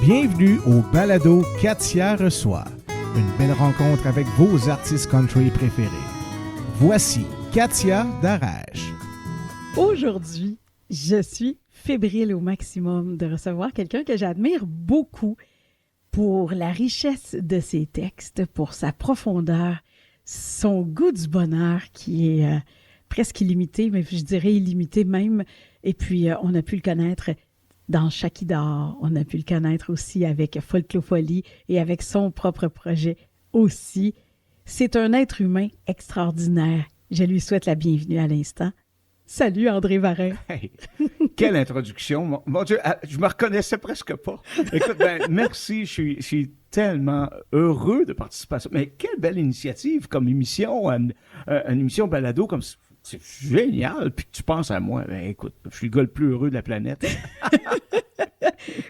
Bienvenue au balado Katia reçoit. Une belle rencontre avec vos artistes country préférés. Voici Katia Darèche. Aujourd'hui, je suis fébrile au maximum de recevoir quelqu'un que j'admire beaucoup pour la richesse de ses textes, pour sa profondeur, son goût du bonheur qui est presque illimité, mais je dirais illimité même. Et puis, on a pu le connaître dans Shakidar, on a pu le connaître aussi avec Folklofolie et avec son propre projet aussi. C'est un être humain extraordinaire. Je lui souhaite la bienvenue à l'instant. Salut André Varin. Hey, quelle introduction. Mon Dieu, je me reconnaissais presque pas. Écoute, merci, je suis tellement heureux de participer à ça. Mais quelle belle initiative comme émission, une émission balado comme ça. C'est génial, puis tu penses à moi. Ben, écoute, je suis le gars le plus heureux de la planète.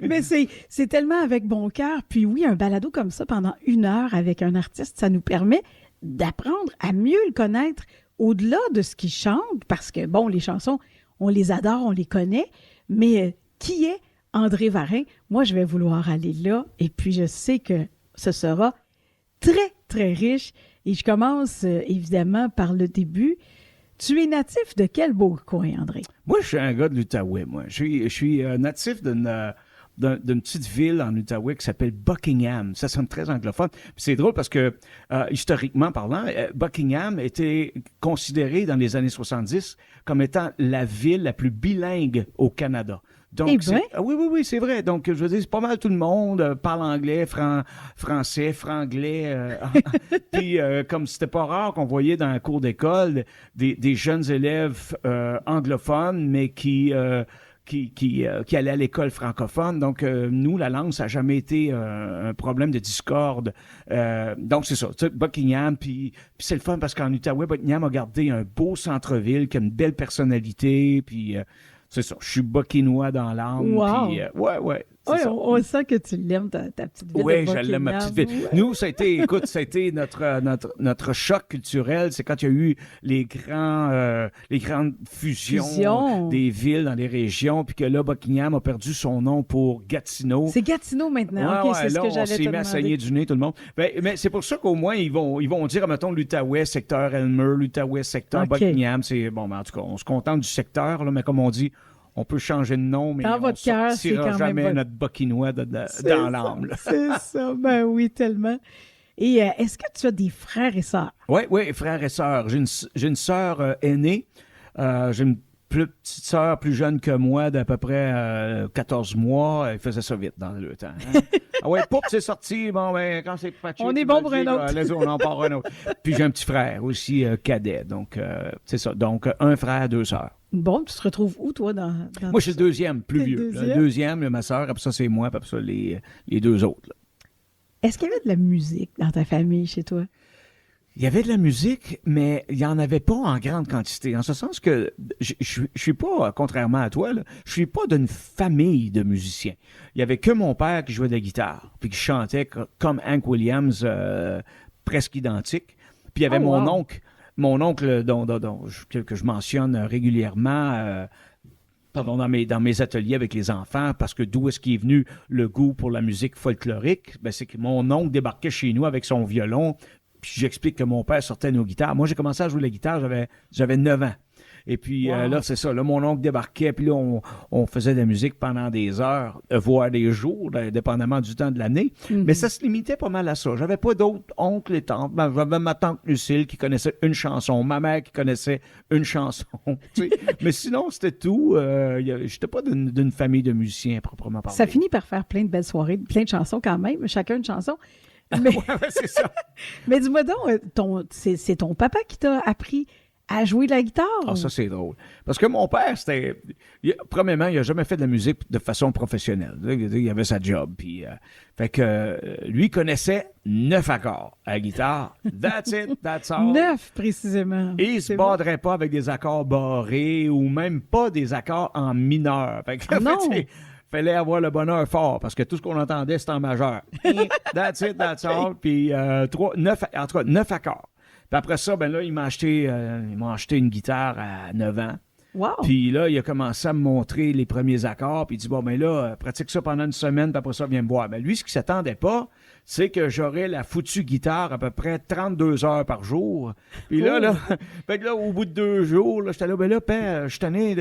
Mais c'est tellement avec bon cœur. Puis oui, un balado comme ça pendant 1 heure avec un artiste, ça nous permet d'apprendre à mieux le connaître au-delà de ce qu'il chante, parce que, bon, les chansons, on les adore, on les connaît, mais qui est André Varin? Moi, je vais vouloir aller là, et puis je sais que ce sera très, très riche. Et je commence évidemment par le début. Tu es natif de quel beau coin, André? Moi, je suis un gars de l'Outaouais, moi. Je suis natif d'une petite ville en Outaouais qui s'appelle Buckingham. Ça sonne très anglophone. Puis c'est drôle parce que, historiquement parlant, Buckingham était considéré dans les années 70 comme étant la ville la plus bilingue au Canada. Donc, oui, c'est vrai. Donc, je veux dire, c'est pas mal tout le monde parle anglais, français, franglais. Puis, comme c'était pas rare qu'on voyait dans la cour d'école des jeunes élèves anglophones, mais qui allaient à l'école francophone. Donc, nous, la langue, ça n'a jamais été un problème de discorde. Donc, c'est ça. Tu sais, Buckingham, puis c'est le fun parce qu'en Outaouais, Buckingham a gardé un beau centre-ville qui a une belle personnalité, puis... c'est ça, je suis buckinois dans l'âme. Wow! Puis, ouais. Oui, on sent que tu l'aimes, ta petite ville de Buckingham. Oui, je l'aime, ma petite ville. Ouais. Nous, ça a été notre choc culturel. C'est quand il y a eu les grandes fusions des villes dans les régions, puis que là, Buckingham a perdu son nom pour Gatineau. C'est Gatineau maintenant. OK, c'est ce que j'allais te demander. On s'est mis à saigner du nez, tout le monde. Mais c'est pour ça qu'au moins, ils vont dire, mettons, l'Outaouais, secteur Elmer, l'Outaouais, secteur Buckingham. C'est, bon, en tout cas, on se contente du secteur, là, mais comme on dit, on peut changer de nom, mais dans on votre cœur, c'est quand jamais même notre buckinois dans l'âme. C'est ça, ben oui, tellement. Et est-ce que tu as des frères et sœurs? Oui, frères et sœurs. J'ai une sœur aînée. J'ai une petite sœur plus jeune que moi d'à peu près 14 mois. Elle faisait ça vite dans le temps. Hein? Ah ouais, poup, c'est sorti. Bon, ben, quand c'est patché, on est bon pour un autre. On en part un autre. Puis j'ai un petit frère aussi cadet. Donc, c'est ça. Donc, un frère, 2 sœurs. Bon, tu te retrouves où, toi, dans moi, je suis le deuxième, plus vieux. Le deuxième, ma sœur, après ça, c'est moi, puis après ça, les 2 autres. Là. Est-ce qu'il y avait de la musique dans ta famille, chez toi? Il y avait de la musique, mais il n'y en avait pas en grande quantité. En ce sens que je suis pas, contrairement à toi, là, je suis pas d'une famille de musiciens. Il y avait que mon père qui jouait de la guitare, puis qui chantait comme Hank Williams, presque identique. Puis il y avait mon oncle que je mentionne régulièrement, dans mes ateliers avec les enfants, parce que d'où est-ce qu'il est venu le goût pour la musique folklorique? Ben, c'est que mon oncle débarquait chez nous avec son violon, puis j'explique que mon père sortait nos guitares. Moi, j'ai commencé à jouer la guitare, j'avais 9 ans. Et puis là, c'est ça. Là, mon oncle débarquait, puis là, on faisait de la musique pendant des heures, voire des jours, dépendamment du temps de l'année. Mm-hmm. Mais ça se limitait pas mal à ça. J'avais pas d'autres oncles et tantes. J'avais ma tante Lucille qui connaissait une chanson, ma mère qui connaissait une chanson. Tu sais. Mais sinon, c'était tout. J'étais pas d'une famille de musiciens, proprement parlé. Ça finit par faire plein de belles soirées, plein de chansons quand même, chacun une chanson. Mais... ouais, c'est ça. Mais dis-moi donc, c'est ton papa qui t'a appris à jouer de la guitare? Ah, ça, c'est drôle. Parce que mon père, premièrement, il n'a jamais fait de la musique de façon professionnelle. Il avait sa job. Puis, fait que lui connaissait 9 accords à la guitare. That's it, that's all. 9, précisément. Et il ne se barrerait pas avec des accords barrés ou même pas des accords en mineur. Fait que, non! Fallait avoir le bonheur fort parce que tout ce qu'on entendait, c'était en majeur. That's it, that's all. Puis, 9 accords. Puis après ça, ben là, ils m'ont acheté une guitare à 9 ans. Wow! Puis là, il a commencé à me montrer les premiers accords, puis il dit, bon, ben là, pratique ça pendant une semaine, puis après ça, viens me voir. Ben lui, ce qu'il s'attendait pas, c'est que j'aurais la foutue guitare à peu près 32 heures par jour. Puis là, fait que là, au bout de 2 jours, là, j'étais là, ben là, père, je tenais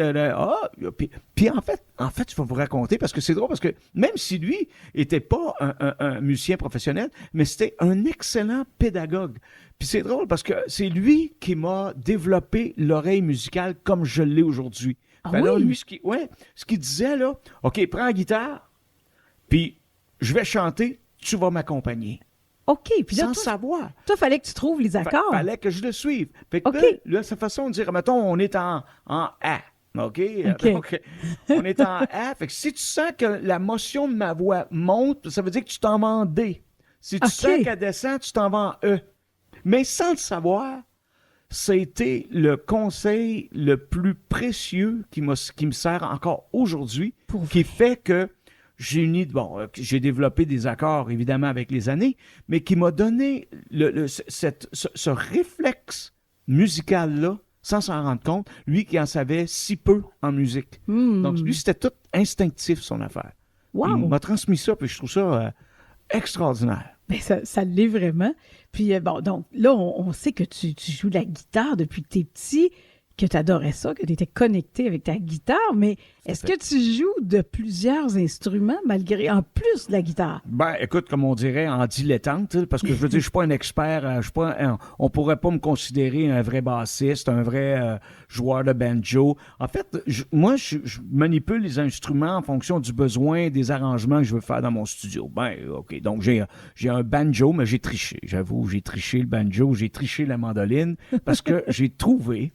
puis en fait, je vais vous raconter, parce que c'est drôle, parce que même si lui était pas un musicien professionnel, mais c'était un excellent pédagogue. Puis c'est drôle, parce que c'est lui qui m'a développé l'oreille musicale comme je l'ai aujourd'hui. Ah Ben là, oui? lui, ce qu'il disait, là, OK, prends la guitare, puis je vais chanter, tu vas m'accompagner. OK. Puis là, Sans savoir. toi, fallait que tu trouves les accords. Fallait que je le suive. Fait que OK. là, sa façon de dire, mettons, on est en A. OK? OK. Donc, on est en A. Fait que si tu sens que la motion de ma voix monte, ça veut dire que tu t'en vas en D. Si tu OK. sens qu'elle descend, tu t'en vas en E. Mais sans le savoir, ça a été le conseil le plus précieux qui me sert encore aujourd'hui, Pour qui fait que j'ai développé des accords, évidemment, avec les années, mais qui m'a donné ce réflexe musical-là, sans s'en rendre compte, lui qui en savait si peu en musique. Donc, lui, c'était tout instinctif, son affaire. Wow! Il m'a transmis ça, puis je trouve ça extraordinaire. Ben, ça l'est vraiment. Puis, bon, donc là, on sait que tu joues de la guitare depuis que tu es petit, que tu adorais ça, que tu étais connecté avec ta guitare, mais est-ce que tu joues de plusieurs instruments en plus de la guitare? Ben, écoute, comme on dirait, en dilettante, parce que je veux dire, je suis pas un expert, on pourrait pas me considérer un vrai bassiste, un vrai joueur de banjo. En fait, moi, je manipule les instruments en fonction du besoin, des arrangements que je veux faire dans mon studio. Ben, OK, donc j'ai un banjo, mais j'ai triché, j'avoue, j'ai triché le banjo, j'ai triché la mandoline, parce que j'ai trouvé...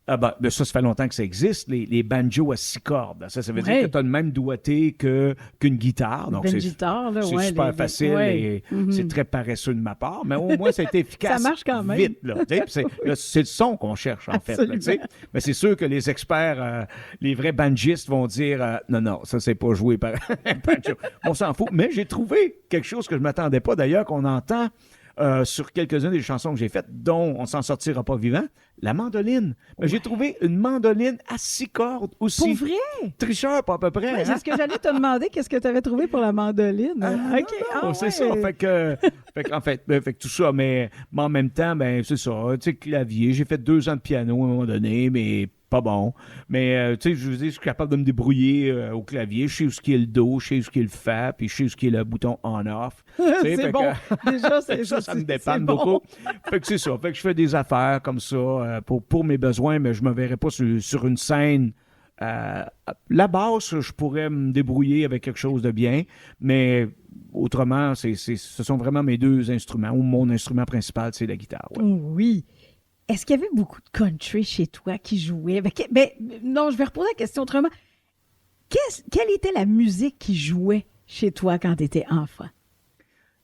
ça fait longtemps que ça existe, les banjos à 6 cordes. Ça veut dire que tu as le même doigté qu'une guitare. Donc, c'est super facile et c'est très paresseux de ma part, mais au moins, ça a été efficace. Ça marche quand même. Vite, là. C'est le son qu'on cherche, en fait. Là, mais c'est sûr que les experts, les vrais banjistes vont dire non, ça, c'est pas joué par un banjo. On s'en fout. Mais j'ai trouvé quelque chose que je m'attendais pas, d'ailleurs, qu'on entend sur quelques-unes des chansons que j'ai faites, dont On s'en sortira pas vivant, la mandoline. Mais j'ai trouvé une mandoline à 6 cordes aussi. Pour vrai? Tricheur, pas à peu près. Ouais, c'est ce que j'allais te demander, qu'est-ce que tu avais trouvé pour la mandoline? OK. C'est ça. Fait que tout ça, mais en même temps, ben c'est ça. Tu sais, clavier. J'ai fait 2 ans de piano à un moment donné, mais pas bon. Mais, tu sais, je veux dire, je suis capable de me débrouiller au clavier. Je sais où ce qui est le do, je sais où ce qui est le fa, puis je sais où ce qui est le bouton on-off. C'est bon. Déjà, ça me dépanne beaucoup. Fait que c'est ça. Fait que je fais des affaires comme ça pour mes besoins, mais je me verrais pas sur une scène. La basse, je pourrais me débrouiller avec quelque chose de bien, mais autrement, ce sont vraiment mes 2 instruments, ou mon instrument principal, c'est la guitare. Ouais. Oui. Est-ce qu'il y avait beaucoup de country chez toi qui jouait? Non, je vais reposer la question autrement. Quelle était la musique qui jouait chez toi quand tu étais enfant?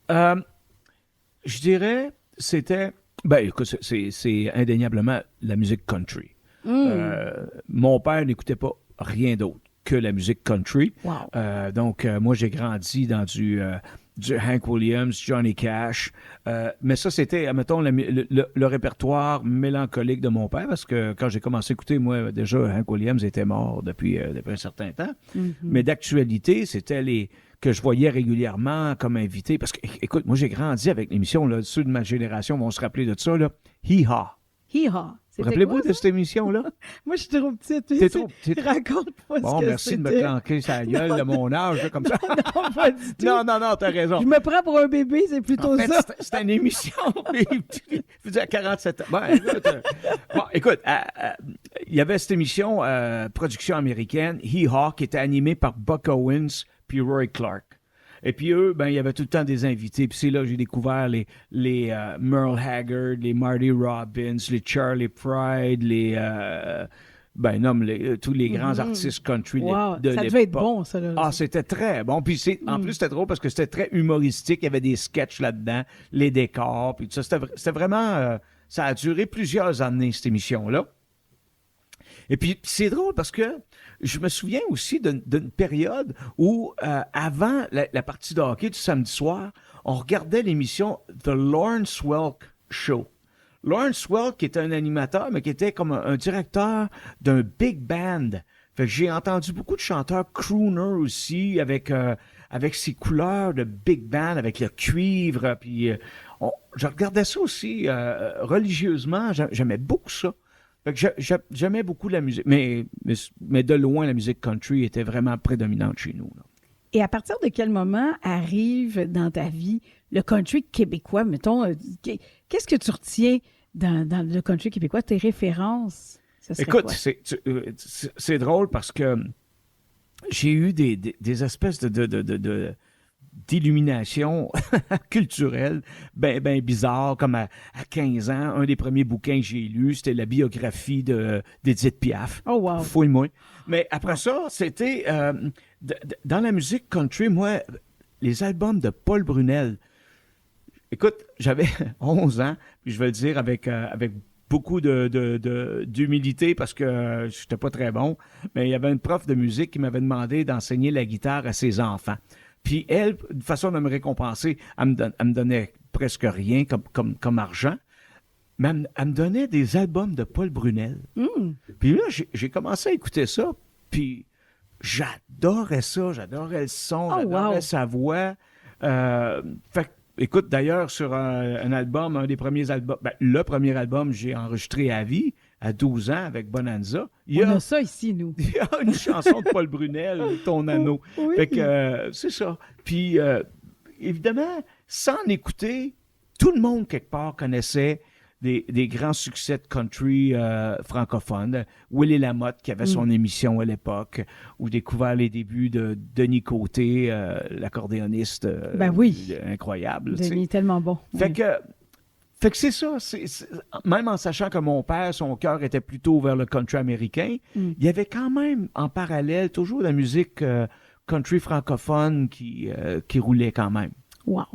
Je dirais, c'était... Ben, écoute, c'est indéniablement la musique country. Mon père n'écoutait pas rien d'autre que la musique country. Wow. Donc, moi, j'ai grandi dans du Hank Williams, Johnny Cash. Mais ça, c'était, admettons, le répertoire mélancolique de mon père, parce que quand j'ai commencé à écouter, moi, déjà, Hank Williams était mort depuis un certain temps. Mm-hmm. Mais d'actualité, c'était les que je voyais régulièrement comme invité. Parce que, écoute, moi, j'ai grandi avec l'émission, là, ceux de ma génération vont se rappeler de ça, là. Hee-Haw. Hee-Haw. Rappelez-vous de cette émission-là? Moi, je suis trop petite. T'es trop petite. Raconte-moi ce que Bon, merci de me clanquer sa gueule de mon âge, là, comme ça. Non, pas du tout. Non, t'as raison. Je me prends pour un bébé, c'est plutôt En fait, ça. c'était une émission. Je faisais à 47 ans. Écoute, il y avait cette émission, production américaine, Hee-Haw, qui était animée par Buck Owens puis Roy Clark. Et puis eux, ben, il y avait tout le temps des invités. Puis c'est là que j'ai découvert les Merle Haggard, les Marty Robbins, les Charlie Pride, tous les grands artistes country de l'époque. Ça devait être bon, ça. Là. Ah, c'était très bon. Puis en plus, c'était drôle parce que c'était très humoristique. Il y avait des sketchs là-dedans, les décors, puis tout ça. C'était vraiment... ça a duré plusieurs années, cette émission-là. Et puis, c'est drôle parce que je me souviens aussi d'une période où, avant la partie de hockey du samedi soir, on regardait l'émission The Lawrence Welk Show. Lawrence Welk, qui était un animateur, mais qui était comme un directeur d'un big band. Fait que j'ai entendu beaucoup de chanteurs crooner aussi, avec ses couleurs de big band, avec le cuivre. Puis je regardais ça aussi religieusement. J'aimais beaucoup ça. Fait que j'aimais beaucoup la musique. Mais de loin, la musique country était vraiment prédominante chez nous, là. Et à partir de quel moment arrive dans ta vie le country québécois, mettons, qu'est-ce que tu retiens dans le country québécois, tes références? Écoute, c'est drôle parce que j'ai eu des espèces d'illumination culturelle ben bizarre, comme à 15 ans. Un des premiers bouquins que j'ai lus, c'était la biographie d'Édith Piaf. Oh wow! Fouille-moi. Mais après ça, c'était... dans la musique country, moi, les albums de Paul Brunel... Écoute, j'avais 11 ans, puis je vais le dire avec beaucoup d'humilité parce que je n'étais pas très bon, mais il y avait une prof de musique qui m'avait demandé d'enseigner la guitare à ses enfants. Puis elle, de façon de me récompenser, elle me donnait presque rien comme argent, mais elle me donnait des albums de Paul Brunel. Mm. Puis là, j'ai commencé à écouter ça, puis j'adorais ça, j'adorais le son, j'adorais sa voix. Fait que, écoute, d'ailleurs, sur un album, un des premiers albums, le premier album, j'ai enregistré à vie, à 12 ans, avec Bonanza. On a ça ici, nous. Il y a une chanson de Paul Brunel, Ton anneau. Oui. Fait que c'est ça. Puis, évidemment, sans l'écouter, tout le monde, quelque part, connaissait des grands succès de country francophones. Willie Lamotte, qui avait son émission à l'époque, ou découvert les débuts de Denis Côté, l'accordéoniste incroyable. Denis est tellement bon. Fait que c'est ça. Même en sachant que mon père, son cœur était plutôt vers le country américain, il y avait quand même, en parallèle, toujours la musique country francophone qui roulait quand même. Wow!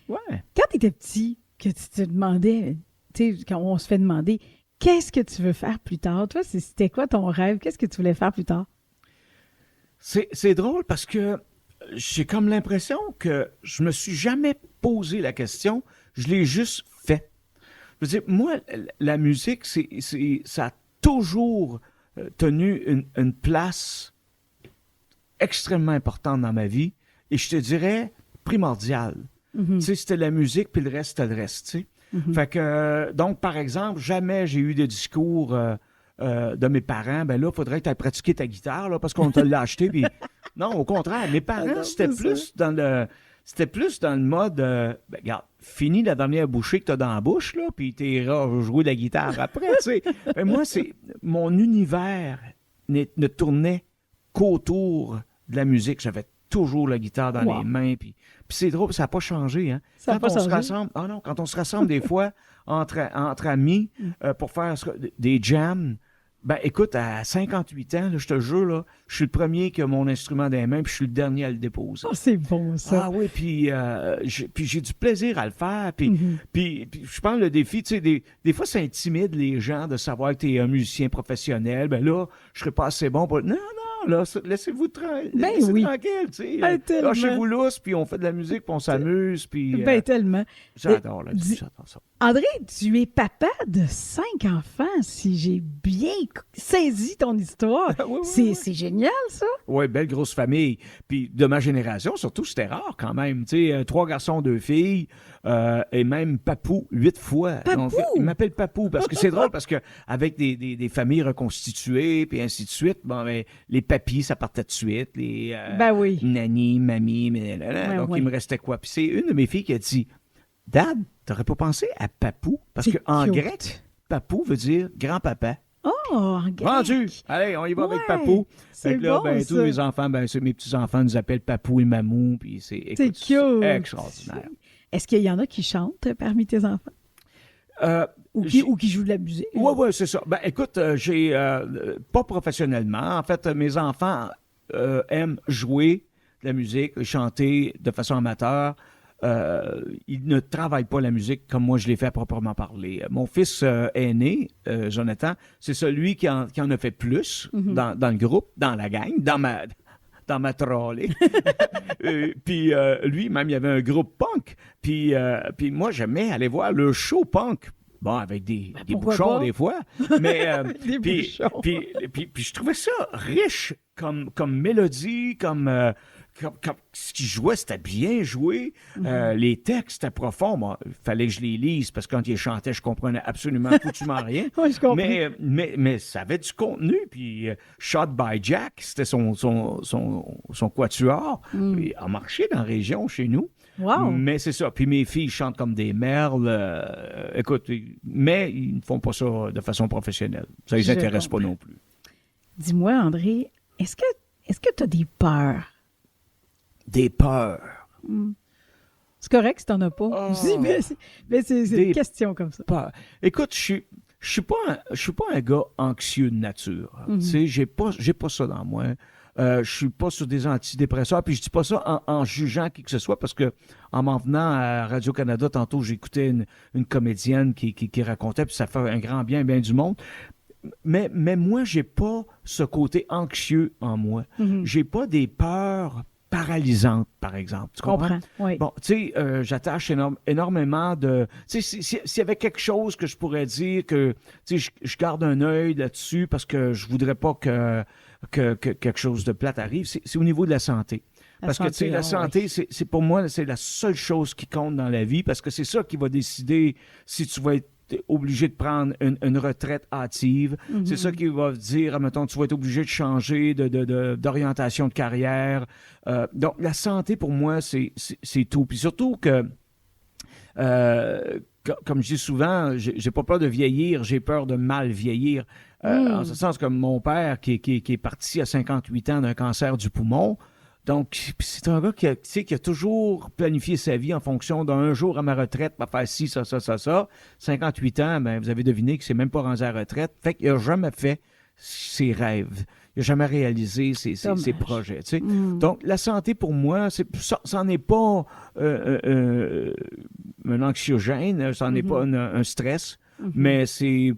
Ouais. Quand tu étais petit, que tu te demandais... Tu sais, quand on se fait demander qu'est-ce que tu veux faire plus tard, toi, c'était quoi ton rêve? Qu'est-ce que tu voulais faire plus tard? C'est drôle parce que j'ai comme l'impression que je me suis jamais posé la question, je l'ai juste fait. Je veux dire, moi, la musique, ça a toujours tenu une place extrêmement importante dans ma vie et je te dirais primordiale. Mm-hmm. Tu sais, c'était la musique puis le reste, c'était le reste, tu sais. Mm-hmm. Fait que, donc, par exemple, jamais j'ai eu de discours de mes parents, ben là, il faudrait que tu ailles pratiquer ta guitare, là, parce qu'on te l'a acheté. Puis... Non, au contraire, mes parents, c'était plus dans le mode, regarde, finis la dernière bouchée que tu as dans la bouche, là, puis tu iras jouer de la guitare après, tu sais. Ben, moi, mon univers ne tournait qu'autour de la musique. J'avais toujours la guitare dans les mains, puis c'est drôle, ça n'a pas changé, hein. Quand on se rassemble des fois entre amis pour faire des jams, ben écoute, à 58 ans, là, je te jure, là, je suis le premier qui a mon instrument dans les mains, puis je suis le dernier à le déposer. Oh, c'est bon, ça. Ah oui, puis j'ai du plaisir à le faire, puis je pense le défi, tu sais, des fois, ça intimide les gens de savoir que tu es un musicien professionnel, ben là, je serais pas assez bon pour... Non, là, laissez-vous tranquille, tu sais. Lâchez-vous lousse, puis on fait de la musique, puis on s'amuse, puis... tellement. J'adore ça. André, tu es papa de 5 enfants, si j'ai bien saisi ton histoire. Oui. C'est génial, ça. Oui, belle grosse famille. Puis de ma génération, surtout, c'était rare quand même. Tu sais, 3 garçons, 2 filles, et même Papou 8 fois. Papou! Donc, il m'appelle Papou parce que c'est drôle, parce que avec des familles reconstituées, puis ainsi de suite, bon, ben, les papis, ça partait de suite. Les Nani, mamie, donc il me restait quoi? Puis c'est une de mes filles qui a dit, Dad, t'aurais pas pensé à Papou? Parce qu'en grec, Papou veut dire grand-papa. Oh, en grec. Vendu! Allez, on y va avec Papou. C'est là, bon, ça. tous les enfants, mes petits-enfants nous appellent Papou et Mamou, puis c'est cute. Extraordinaire. Est-ce qu'il y en a qui chantent parmi tes enfants? Ou qui jouent de la musique? Oui, c'est ça. Ben, écoute, j'ai pas professionnellement. En fait, mes enfants aiment jouer de la musique, chanter de façon amateur. Ils ne travaillent pas la musique comme moi je l'ai fait à proprement parler. Mon fils aîné, Jonathan, c'est celui qui en a fait plus dans le groupe, dans la gang, dans ma trolley. Puis lui, même, il y avait un groupe punk. Puis moi, j'aimais aller voir le show punk Bon, avec des pourquoi bouchons pas? des fois. Mais, Des bouchons. Puis je trouvais ça riche comme mélodie, comme ce qu'ils jouaient, c'était bien joué. Les textes étaient profonds. Bon, il fallait que je les lise parce que quand ils chantaient, je comprenais absolument foutument rien. Oui, je comprends. Mais ça avait du contenu. Puis Shot by Jack, c'était son quatuor. Il a marché dans la région chez nous. Wow. Mais c'est ça. Puis mes filles chantent comme des merles. Écoute, mais ils ne font pas ça de façon professionnelle. Ça les Je intéresse pas comprends. non plus. Dis-moi, André, est-ce que tu as des peurs? Des peurs. C'est correct si tu n'en as pas. Oh. Je dis, mais c'est Des une question comme ça. Peurs. Écoute, je suis pas un gars anxieux de nature. Tu sais, j'ai pas ça dans moi. Je suis pas sur des antidépresseurs, puis je dis pas ça en jugeant qui que ce soit, parce que en m'en venant à Radio-Canada, tantôt, j'écoutais une comédienne qui racontait, puis ça fait un grand bien du monde. Mais moi, j'ai pas ce côté anxieux en moi. J'ai pas des peurs paralysantes, par exemple. Tu comprends? Oui. Bon, tu sais, j'attache énormément de... Tu sais, s'il y avait quelque chose que je pourrais dire que, tu sais, je garde un œil là-dessus parce que je voudrais pas que quelque chose de plate arrive, c'est au niveau de la santé. Parce que, tu sais, la santé, c'est pour moi, c'est la seule chose qui compte dans la vie parce que c'est ça qui va décider si tu vas être obligé de prendre une retraite hâtive. C'est ça qui va dire, admettons, tu vas être obligé de changer d'orientation de carrière. Donc, la santé, pour moi, c'est tout. Puis surtout que, comme je dis souvent, j'ai pas peur de vieillir, j'ai peur de mal vieillir. En ce sens, comme mon père qui est parti à 58 ans d'un cancer du poumon. Donc, c'est un gars qui a toujours planifié sa vie en fonction d'un jour à ma retraite, va faire ci, ça. 58 ans, ben, vous avez deviné qu'il s'est même pas rendu à la retraite. Fait qu'il n'a jamais fait ses rêves. Il n'a jamais réalisé ses projets. Tu sais. Donc, la santé, pour moi, ça n'est pas un anxiogène, ça n'est pas un stress, mais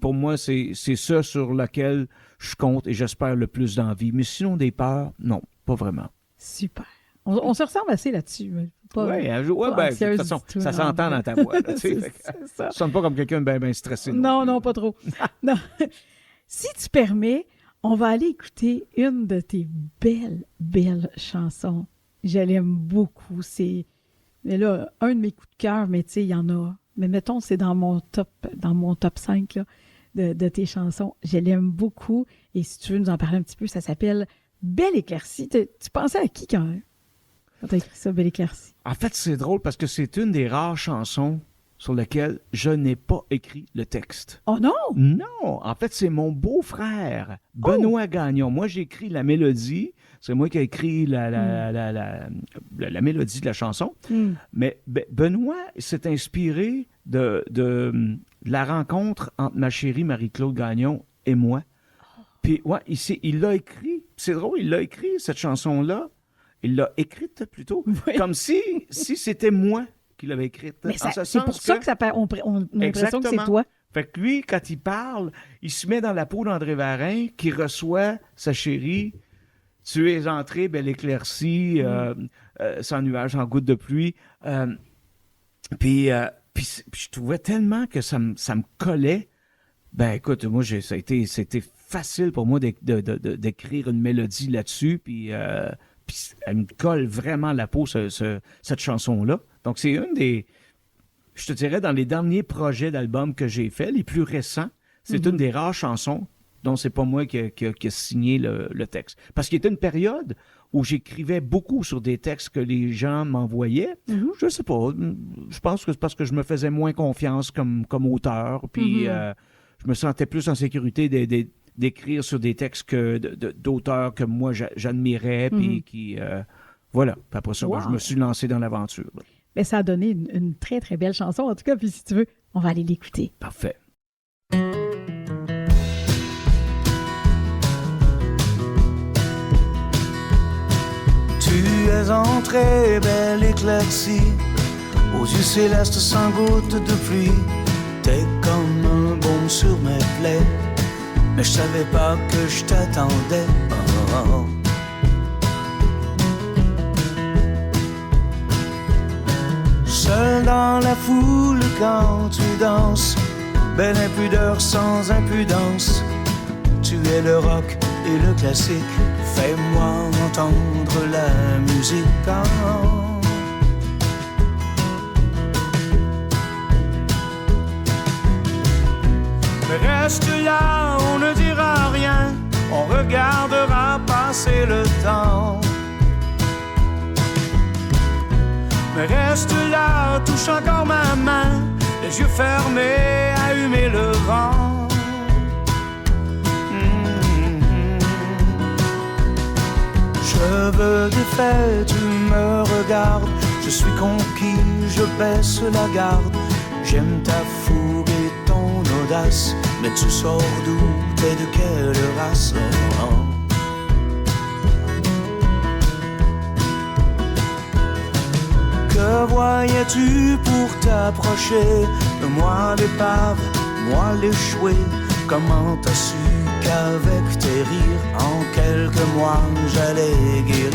pour moi, c'est ça sur lequel je compte et j'espère le plus dans la vie. Mais sinon, des peurs, non, pas vraiment. Super. On se ressemble assez là-dessus. Oui, ben, de toute façon, ça s'entend dans ta voix. Là, c'est ça. Tu sonnes pas comme quelqu'un de bien stressé. Non, pas trop. Non. Si tu permets, on va aller écouter une de tes belles chansons. Je l'aime beaucoup. Mais là, un de mes coups de cœur, mais tu sais, il y en a. Mais mettons, c'est dans mon top 5 là, de tes chansons. Je l'aime beaucoup. Et si tu veux nous en parler un petit peu, ça s'appelle Belle éclaircie. Tu pensais à qui quand tu as écrit ça, Belle éclaircie? En fait, c'est drôle parce que c'est une des rares chansons sur lesquelles je n'ai pas écrit le texte. Oh non? Non! En fait, c'est mon beau-frère, Benoît Gagnon. Moi, j'ai écrit la mélodie. C'est moi qui ai écrit la mélodie de la chanson. Mais Benoît s'est inspiré de la rencontre entre ma chérie Marie-Claude Gagnon et moi. Puis, ouais, il l'a écrit. C'est drôle, il l'a écrit, cette chanson-là. Il l'a écrite, plutôt. Oui. Comme si c'était moi qui l'avais écrite. Mais c'est pour ça que on a l'impression que c'est toi. Fait que lui, quand il parle, il se met dans la peau d'André Varin, qui reçoit sa chérie. Tu es entrée, belle éclaircie, sans nuages, sans gouttes de pluie. Puis je trouvais tellement que ça me collait. Ben écoute, moi, c'était facile pour moi d'écrire une mélodie là-dessus, puis elle me colle vraiment la peau, cette chanson-là. Donc, c'est une des, je te dirais, dans les derniers projets d'albums que j'ai faits, les plus récents, c'est une des rares chansons dont c'est pas moi qui a signé le texte. Parce qu'il y était une période où j'écrivais beaucoup sur des textes que les gens m'envoyaient. Je sais pas, je pense que c'est parce que je me faisais moins confiance comme auteur, puis je me sentais plus en sécurité d'écrire sur des textes d'auteurs que moi j'admirais, puis qui... voilà. Puis après ça, je me suis lancé dans l'aventure. Mais ça a donné une très, très belle chanson. En tout cas, puis si tu veux, on va aller l'écouter. Parfait. Tu es entrée, belle éclaircie, aux yeux célestes sans goutte de pluie. T'es comme un baume sur mes plaies, mais je savais pas que je t'attendais. Oh. Seul dans la foule quand tu danses, belle impudeur sans impudence. Tu es le rock et le classique, fais-moi entendre la musique. Mais reste là, on ne dira rien, on regardera passer le temps. Mais reste là, touche encore ma main, les yeux fermés à humer le vent. Cheveux défaits, tu me regardes, je suis conquis, je baisse la garde. J'aime ta fougue et ton audace, mais tu sors d'où, t'es de quelle race? Que voyais-tu pour t'approcher de moi l'épave, moi l'échoué? Comment t'as su qu'avec tes rires, en quelques mois, j'allais guérir?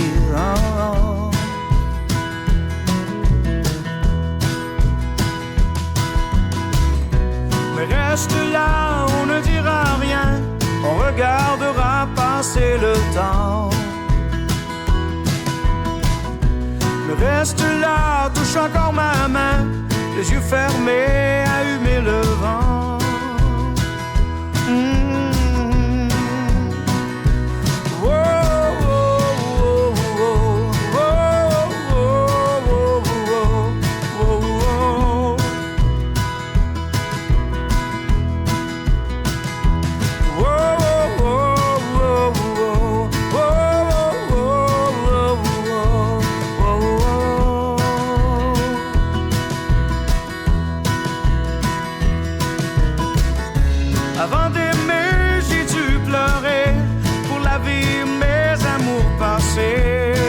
Mais reste là, on ne dira rien, on regardera passer le temps. Mais reste là, touche encore ma main, les yeux fermés à humer le vent. Avant d'aimer, j'ai dû pleurer pour laver mes amours passés.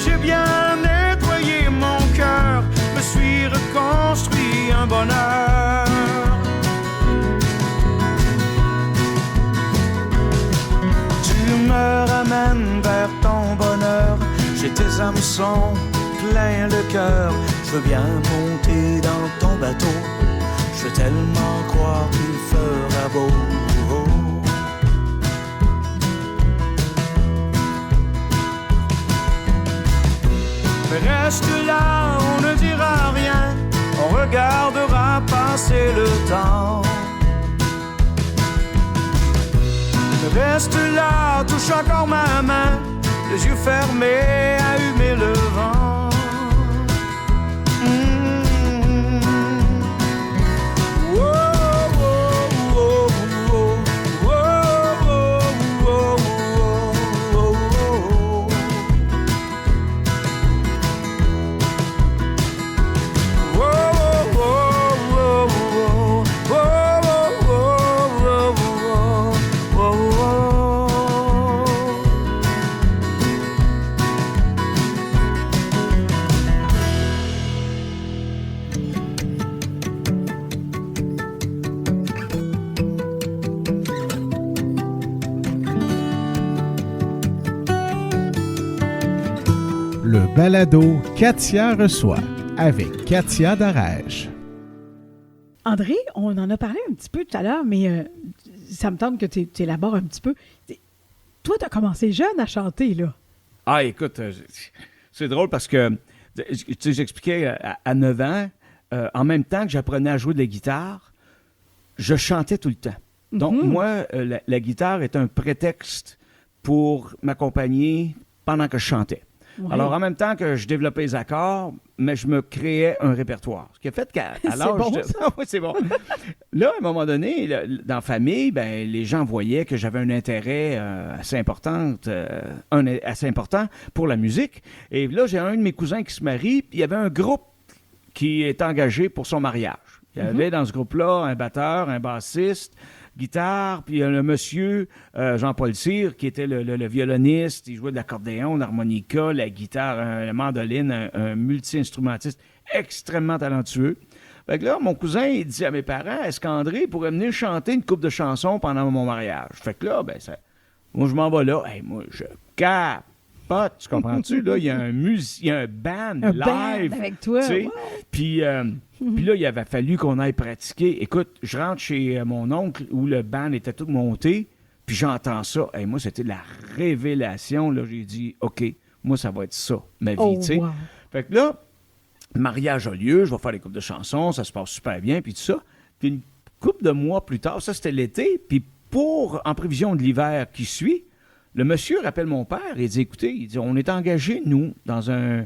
J'ai bien nettoyé mon cœur, me suis reconstruit un bonheur. Tu me ramènes vers ton bonheur, j'ai tes hameçons plein le cœur. Je veux bien monter dans ton bateau, je veux tellement croire qu'il fera beau. Mais reste là, on ne dira rien, on regardera passer le temps. Mais reste là, touche encore ma main, les yeux fermés à humer le vent. Le balado Katia reçoit avec Katia Darèche. André, on en a parlé un petit peu tout à l'heure, mais ça me tente que tu élabores un petit peu. Toi, tu as commencé jeune à chanter, là. Ah, écoute, c'est drôle parce que, tu sais, j'expliquais à 9 ans, en même temps que j'apprenais à jouer de la guitare, je chantais tout le temps. Donc, moi, la guitare est un prétexte pour m'accompagner pendant que je chantais. Ouais. Alors, en même temps que je développais les accords, mais je me créais un répertoire. Ce qui a fait qu'à l'âge... Bon, oui, c'est bon. Là, à un moment donné, dans la famille, ben, les gens voyaient que j'avais un intérêt assez important pour la musique. Et là, j'ai un de mes cousins qui se marie, puis il y avait un groupe qui est engagé pour son mariage. Il y avait dans ce groupe-là un batteur, un bassiste, guitare, puis le monsieur Jean-Paul Cyr, qui était le violoniste, il jouait de l'accordéon, l'harmonica, la guitare, la mandoline, un multi-instrumentiste extrêmement talentueux. Fait que là, mon cousin, il dit à mes parents, est-ce qu'André pourrait venir chanter une couple de chansons pendant mon mariage? Fait que là, ben, moi, je m'en vais là. Hey, moi, je capotais. spot, tu comprends-tu? Là, il y a un band Un live. band avec toi. Tu sais. Wow. Puis là, il avait fallu qu'on aille pratiquer. Écoute, je rentre chez mon oncle où le band était tout monté, puis j'entends ça. Et moi, c'était la révélation. Là, j'ai dit, OK, moi, ça va être ça, ma vie. Oh, tu sais. wow. Fait que là, mariage a lieu, je vais faire des coupes de chansons, ça se passe super bien, puis tout ça. Puis une couple de mois plus tard, ça c'était l'été, puis en prévision de l'hiver qui suit, le monsieur rappelle mon père et dit, écoutez, il dit, on est engagés, nous, dans un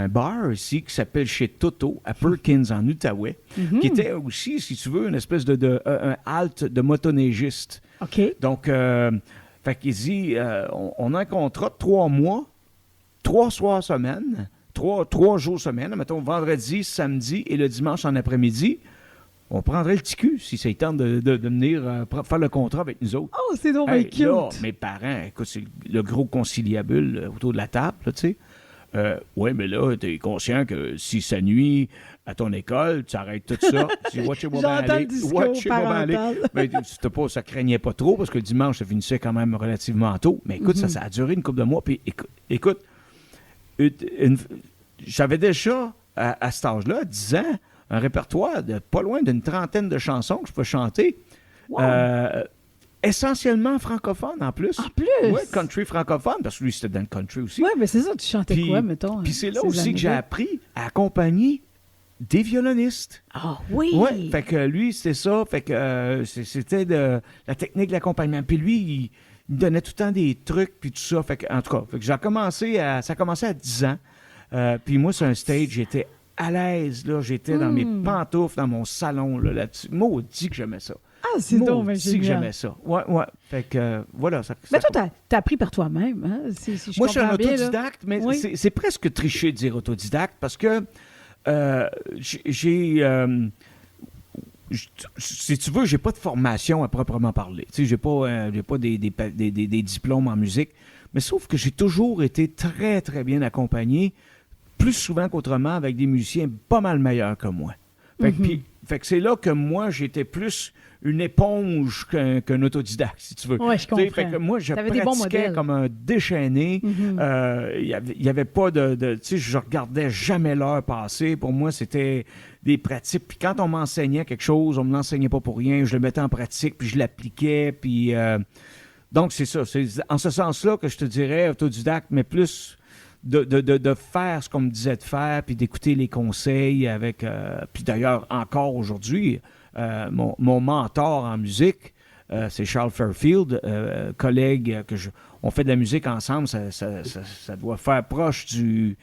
bar ici qui s'appelle chez Toto, à Perkins, en Outaouais, qui était aussi, si tu veux, une espèce un halte de motoneigistes. OK. Donc, fait qu'il dit, on a un contrat de 3 mois, 3 soirs semaine, 3 jours semaine, mettons vendredi, samedi et le dimanche en après-midi. On prendrait le TQ si ça tente de venir faire le contrat avec nous autres. Oh, c'est donc Hey, cute. là, mes parents, écoute, c'est le gros conciliabule autour de la table, là, tu sais. Oui, mais là, t'es conscient que si ça nuit à ton école, tu arrêtes tout ça. Tu dis, watch it, J'entends le discours parental. Mais ça craignait pas trop parce que le dimanche, ça finissait quand même relativement tôt. Mais écoute, ça a duré une couple de mois. Puis écoute, j'avais déjà, à cet âge-là, à 10 ans, un répertoire de pas loin d'une 30aine de chansons que je peux chanter. Wow. Essentiellement francophone en plus. En plus? Oui, country francophone, parce que lui, c'était dans le country aussi. Oui, mais c'est ça, tu chantais Puis- quoi, mettons? Puis c'est là ces aussi que j'ai années-là? appris à accompagner des violonistes. Ah oui! Oui, fait que lui, c'était ça. Fait que c'était la technique de l'accompagnement. Puis lui, il me donnait tout le temps des trucs, puis tout ça. Fait que, en tout cas, fait que ça a commencé à 10 ans. Puis moi, sur un stage, j'étais à l'aise, là. J'étais dans mes pantoufles, dans mon salon, là-dessus. Maudit que j'aimais ça. Ah, c'est donc bien Maudit que génial. j'aimais ça. Ouais. Fait que, voilà. Mais toi, t'as appris par toi-même, hein? Si Moi, je suis un comprends bien, là. autodidacte, mais Oui. c'est presque triché de dire autodidacte parce que si tu veux, j'ai pas de formation à proprement parler. Tu sais, j'ai pas des diplômes en musique, mais sauf que j'ai toujours été très, très bien accompagné, plus souvent qu'autrement, avec des musiciens pas mal meilleurs que moi. Fait que c'est là que moi, j'étais plus une éponge qu'un autodidacte, si tu veux. Ouais, je Tu sais, comprends. fait que moi, je T'avais des bons pratiquais modèles. comme un déchaîné. Il y avait pas tu sais, je regardais jamais l'heure passer. Pour moi, c'était des pratiques. Puis quand on m'enseignait quelque chose, on me l'enseignait pas pour rien. Je le mettais en pratique, puis je l'appliquais. Puis donc, c'est ça. C'est en ce sens-là que je te dirais autodidacte, mais plus de faire ce qu'on me disait de faire, puis d'écouter les conseils avec... puis d'ailleurs, encore aujourd'hui, mon mentor en musique, c'est Charles Fairfield, collègue on fait de la musique ensemble, ça doit faire proche du...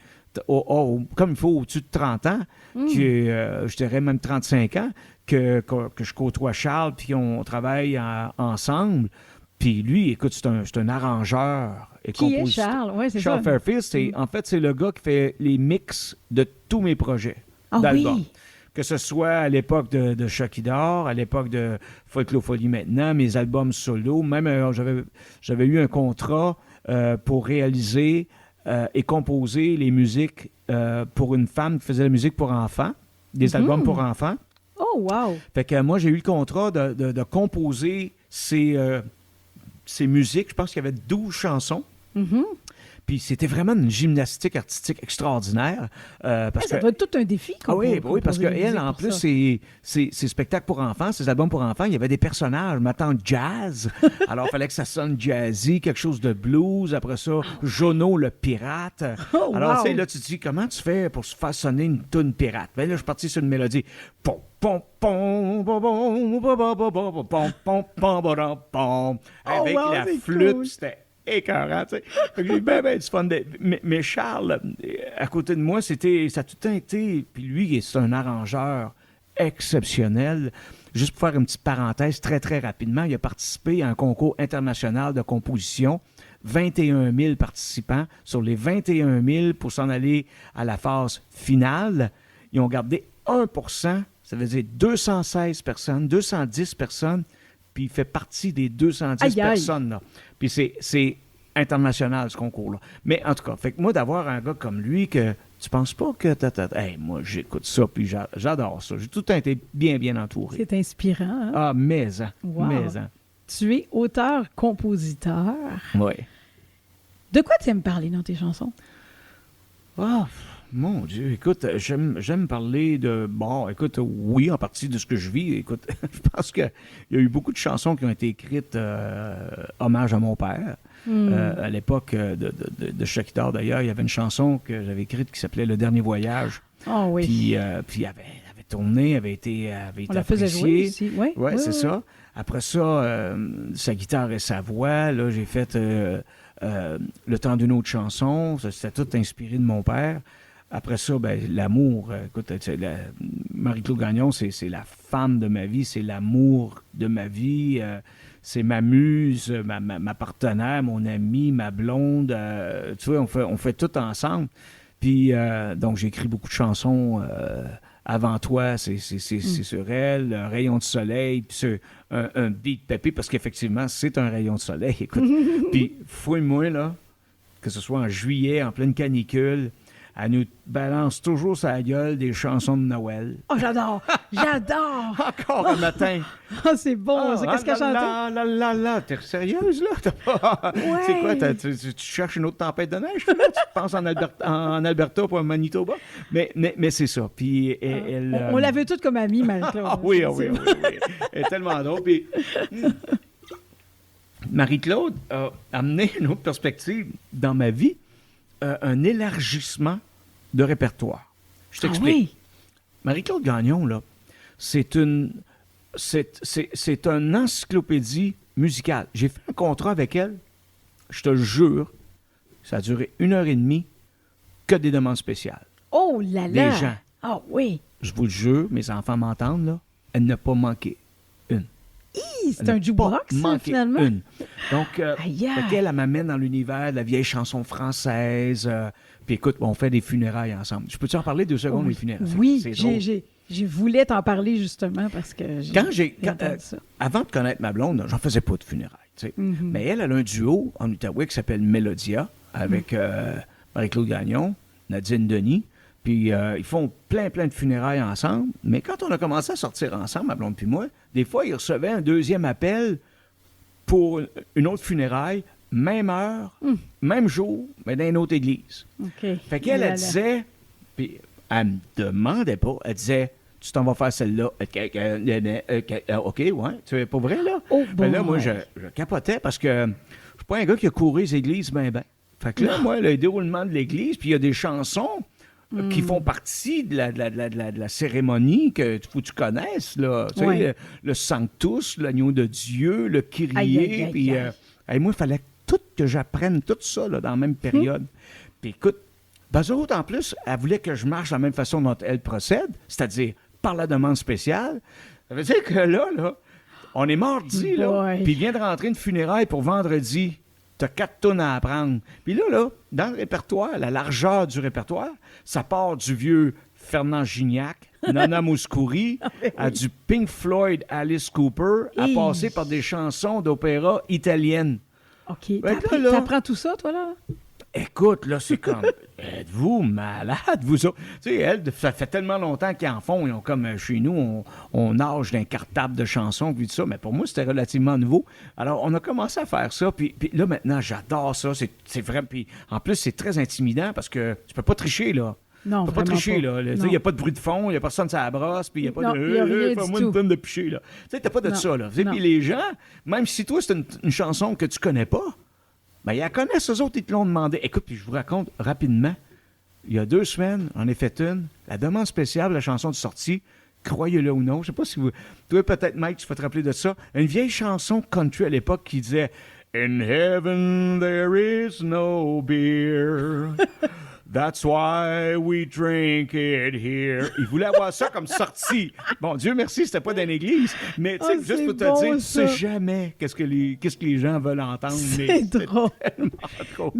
comme il faut, au-dessus de 30 ans, je dirais même 35 ans, que je côtoie Charles, puis on travaille ensemble. Puis lui, écoute, c'est un arrangeur et Qui est compositeur. Charles? Oui, c'est ça. Charles Fairfield, en fait, c'est le gars qui fait les mix de tous mes projets Ah d'albums. oui! Que ce soit à l'époque de Chucky d'Or, à l'époque de Folklophonie maintenant, mes albums solo. Même, j'avais eu un contrat pour réaliser et composer les musiques pour une femme qui faisait la musique pour enfants, des albums pour enfants. Oh, wow! Fait que moi, j'ai eu le contrat de composer ces musiques. Je pense qu'il y avait 12 chansons. Puis c'était vraiment une gymnastique artistique extraordinaire. Parce Ça que, doit être tout un défi. oui, parce qu'elle, en plus, c'est spectacles pour enfants, ces albums pour enfants, il y avait des personnages, ma tante jazz. Alors, il fallait que ça sonne jazzy, quelque chose de blues. Après ça, Jono le pirate. Oh, Alors, wow. tu sais, là, tu te dis, comment tu fais pour se faire sonner une toune pirate? Ben là, je suis parti sur une mélodie. Pom, pom, pom, pom, pom, pom, pom, pom, pom, pom, pom, pom, pom. Avec wow, la c'est flûte, cool. c'était écœurant, tu sais. Fait que j'ai eu bien du fun. Mais Charles, à côté de moi, ça a tout le temps été... Puis lui, c'est un arrangeur exceptionnel. Juste pour faire une petite parenthèse très, très rapidement, il a participé à un concours international de composition. 21 000 participants. Sur les 21 000 pour s'en aller à la phase finale, ils ont gardé 1%. Ça veut dire 216 personnes, 210 personnes, puis il fait partie des 210 Aïe, aïe. personnes. Là. Puis c'est international, ce concours-là. Mais en tout cas, fait que moi, d'avoir un gars comme lui, que tu penses pas que... Hey, moi, j'écoute ça, puis j'adore ça. J'ai tout le temps été bien, bien entouré. C'est inspirant, hein? Ah, mais-en, Wow. mais-en. Tu es auteur-compositeur. Oui. De quoi tu aimes parler dans tes chansons? Ah, mon Dieu, écoute, j'aime parler de... Bon, écoute, oui, en partie de ce que je vis. Écoute, je pense qu'il y a eu beaucoup de chansons qui ont été écrites hommage à mon père. À l'époque de Shakitar, d'ailleurs, il y avait une chanson que j'avais écrite qui s'appelait « Le dernier voyage ». Oh oui. Puis elle avait tourné, avait été On la faisait jouer aussi, oui. Oui, c'est ça. Après ça, sa guitare et sa voix, là, j'ai fait Le temps d'une autre chanson. Ça, c'était tout inspiré de mon père. Après ça, ben, l'amour. Écoute, Marie-Claude Gagnon, c'est la femme de ma vie, c'est l'amour de ma vie. C'est ma muse, ma partenaire, mon amie, ma blonde. Tu vois, on fait tout ensemble. Puis, donc, j'ai écrit beaucoup de chansons. Avant toi, c'est sur elle, un rayon de soleil, puis c'est un beat pépé, parce qu'effectivement, c'est un rayon de soleil. Écoute, puis fouille-moi, là, que ce soit en juillet, en pleine canicule, elle nous balance toujours sa gueule des chansons de Noël. Oh, j'adore! J'adore! Encore un matin. Oh, c'est bon, ça. Qu'est-ce qu'elle chante? Là, t'es sérieuse, là? Ouais. C'est quoi? Tu cherches une autre tempête de neige, là? Tu te penses en Alberta pour Manitoba? Mais c'est ça. Puis On la veut toute comme amie, Marie-Claude. Oui. Elle est tellement drôle. Puis, Marie-Claude a amené une autre perspective dans ma vie, un élargissement de répertoire. Je t'explique. Oui. Marie-Claude Gagnon, là, c'est une encyclopédie musicale. J'ai fait un contrat avec elle, je te le jure, ça a duré 1h30, que des demandes spéciales. Oh là là! Des gens. Ah oui! Je vous le jure, mes enfants m'entendent, là, elle n'a pas manqué une. C'est un jukebox, finalement? Une. Donc, Aïe. elle m'amène dans l'univers de la vieille chanson française. Puis écoute, on fait des funérailles ensemble. Je peux-tu en parler 2 secondes, des funérailles? Oui, c'est drôle. je voulais t'en parler justement parce que entendu ça. Avant de connaître ma blonde, j'en faisais pas de funérailles. Tu sais. Mais elle a un duo en Outaouais qui s'appelle Mélodia avec Marie-Claude Gagnon, Nadine Denis. Puis ils font plein de funérailles ensemble. Mais quand on a commencé à sortir ensemble, ma blonde puis moi, des fois, ils recevaient un deuxième appel pour une autre funéraille, même heure, même jour, mais dans une autre église. OK. Fait qu'elle, elle disait, puis elle me demandait pas, elle disait, tu t'en vas faire celle-là. OK, ouais, tu es pas vrai, là? Oh, bon. Là, moi, je capotais parce que je suis pas un gars qui a couru les églises ben. Fait que là, moi, le déroulement de l'église, puis il y a des chansons qui font partie de la cérémonie que faut que tu connaisses, là. Tu sais, le Sanctus, l'agneau de Dieu, le Kyrie, puis moi, il fallait tout que j'apprenne tout ça là, dans la même période. Puis écoute, eux autres, en plus, elle voulait que je marche de la même façon dont elle procède, c'est-à-dire par la demande spéciale. Ça veut dire que là, on est mardi, là, puis il vient de rentrer une funéraille pour vendredi. T'as 4 tonnes à apprendre. Puis là, dans le répertoire, la largeur du répertoire, ça part du vieux Fernand Gignac, Nana Mouskouri, à du Pink Floyd, Alice Cooper, à passer par des chansons d'opéra italiennes. OK. T'apprends tout ça, toi, là? Écoute, là, c'est comme... Êtes-vous malade, vous autres? Tu sais, elle, ça fait tellement longtemps qu'ils en font. Ils ont comme chez nous, on nage d'un cartable de chansons, puis tout ça. Mais pour moi, c'était relativement nouveau. Alors, on a commencé à faire ça. Puis là, maintenant, j'adore ça. C'est vrai. Puis en plus, c'est très intimidant parce que tu peux pas tricher, là. Non, tu peux pas tricher, là. Il n'y a pas de bruit de fond, il n'y a personne sur la brosse, puis il n'y a pas de... Fais-moi une tonne de picher, là. Tu sais, t'as pas de ça, là. Puis les gens, même si toi, c'est une chanson que tu connais pas, ben, ils la connaissent, eux autres, ils te l'ont demandé. Écoute, puis je vous raconte rapidement. Il y a 2 semaines, j'en ai fait une. La demande spéciale, la chanson de sortie, croyez-le ou non. Je ne sais pas si vous... Toi, peut-être, Mike, tu vas te rappeler de ça. Une vieille chanson country à l'époque qui disait « In heaven there is no beer. That's why we drink it here. » Il voulait avoir ça comme sortie. Bon, Dieu merci, c'était pas dans l'église. Mais tu sais, juste pour te dire, tu sais jamais qu'est-ce que les gens veulent entendre. C'est drôle. Drôle.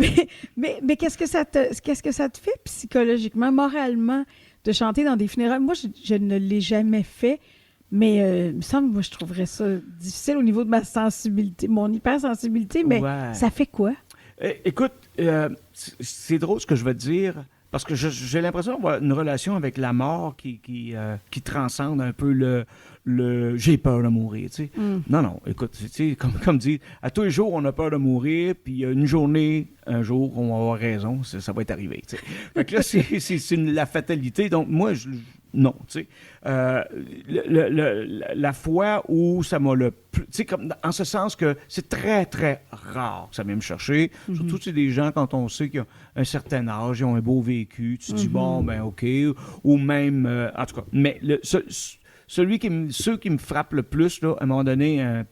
Mais qu'est-ce que ça te fait psychologiquement, moralement, de chanter dans des funérailles? Moi, je ne l'ai jamais fait. Mais il me semble, moi, je trouverais ça difficile au niveau de ma sensibilité, mon hypersensibilité. Mais ça fait quoi? Écoute, c'est drôle ce que je vais te dire. parce que j'ai l'impression d'avoir une relation avec la mort qui transcende un peu le j'ai peur de mourir, tu sais. Non, écoute, tu sais, comme dit, à tous les jours, on a peur de mourir, puis il y a une journée, un jour, on va avoir raison, ça va être arrivé, tu sais. Fait que là, c'est la fatalité. Donc, moi, non, tu sais. La fois où ça m'a le plus... Tu sais, comme en ce sens que c'est très, très rare que ça vienne me chercher. Surtout, tu sais, des gens, quand on sait qu'ils ont un certain âge, ils ont un beau vécu, tu te dis, bon, ben OK, ou même... en tout cas, mais ceux qui me frappent le plus, là, à un moment donné, un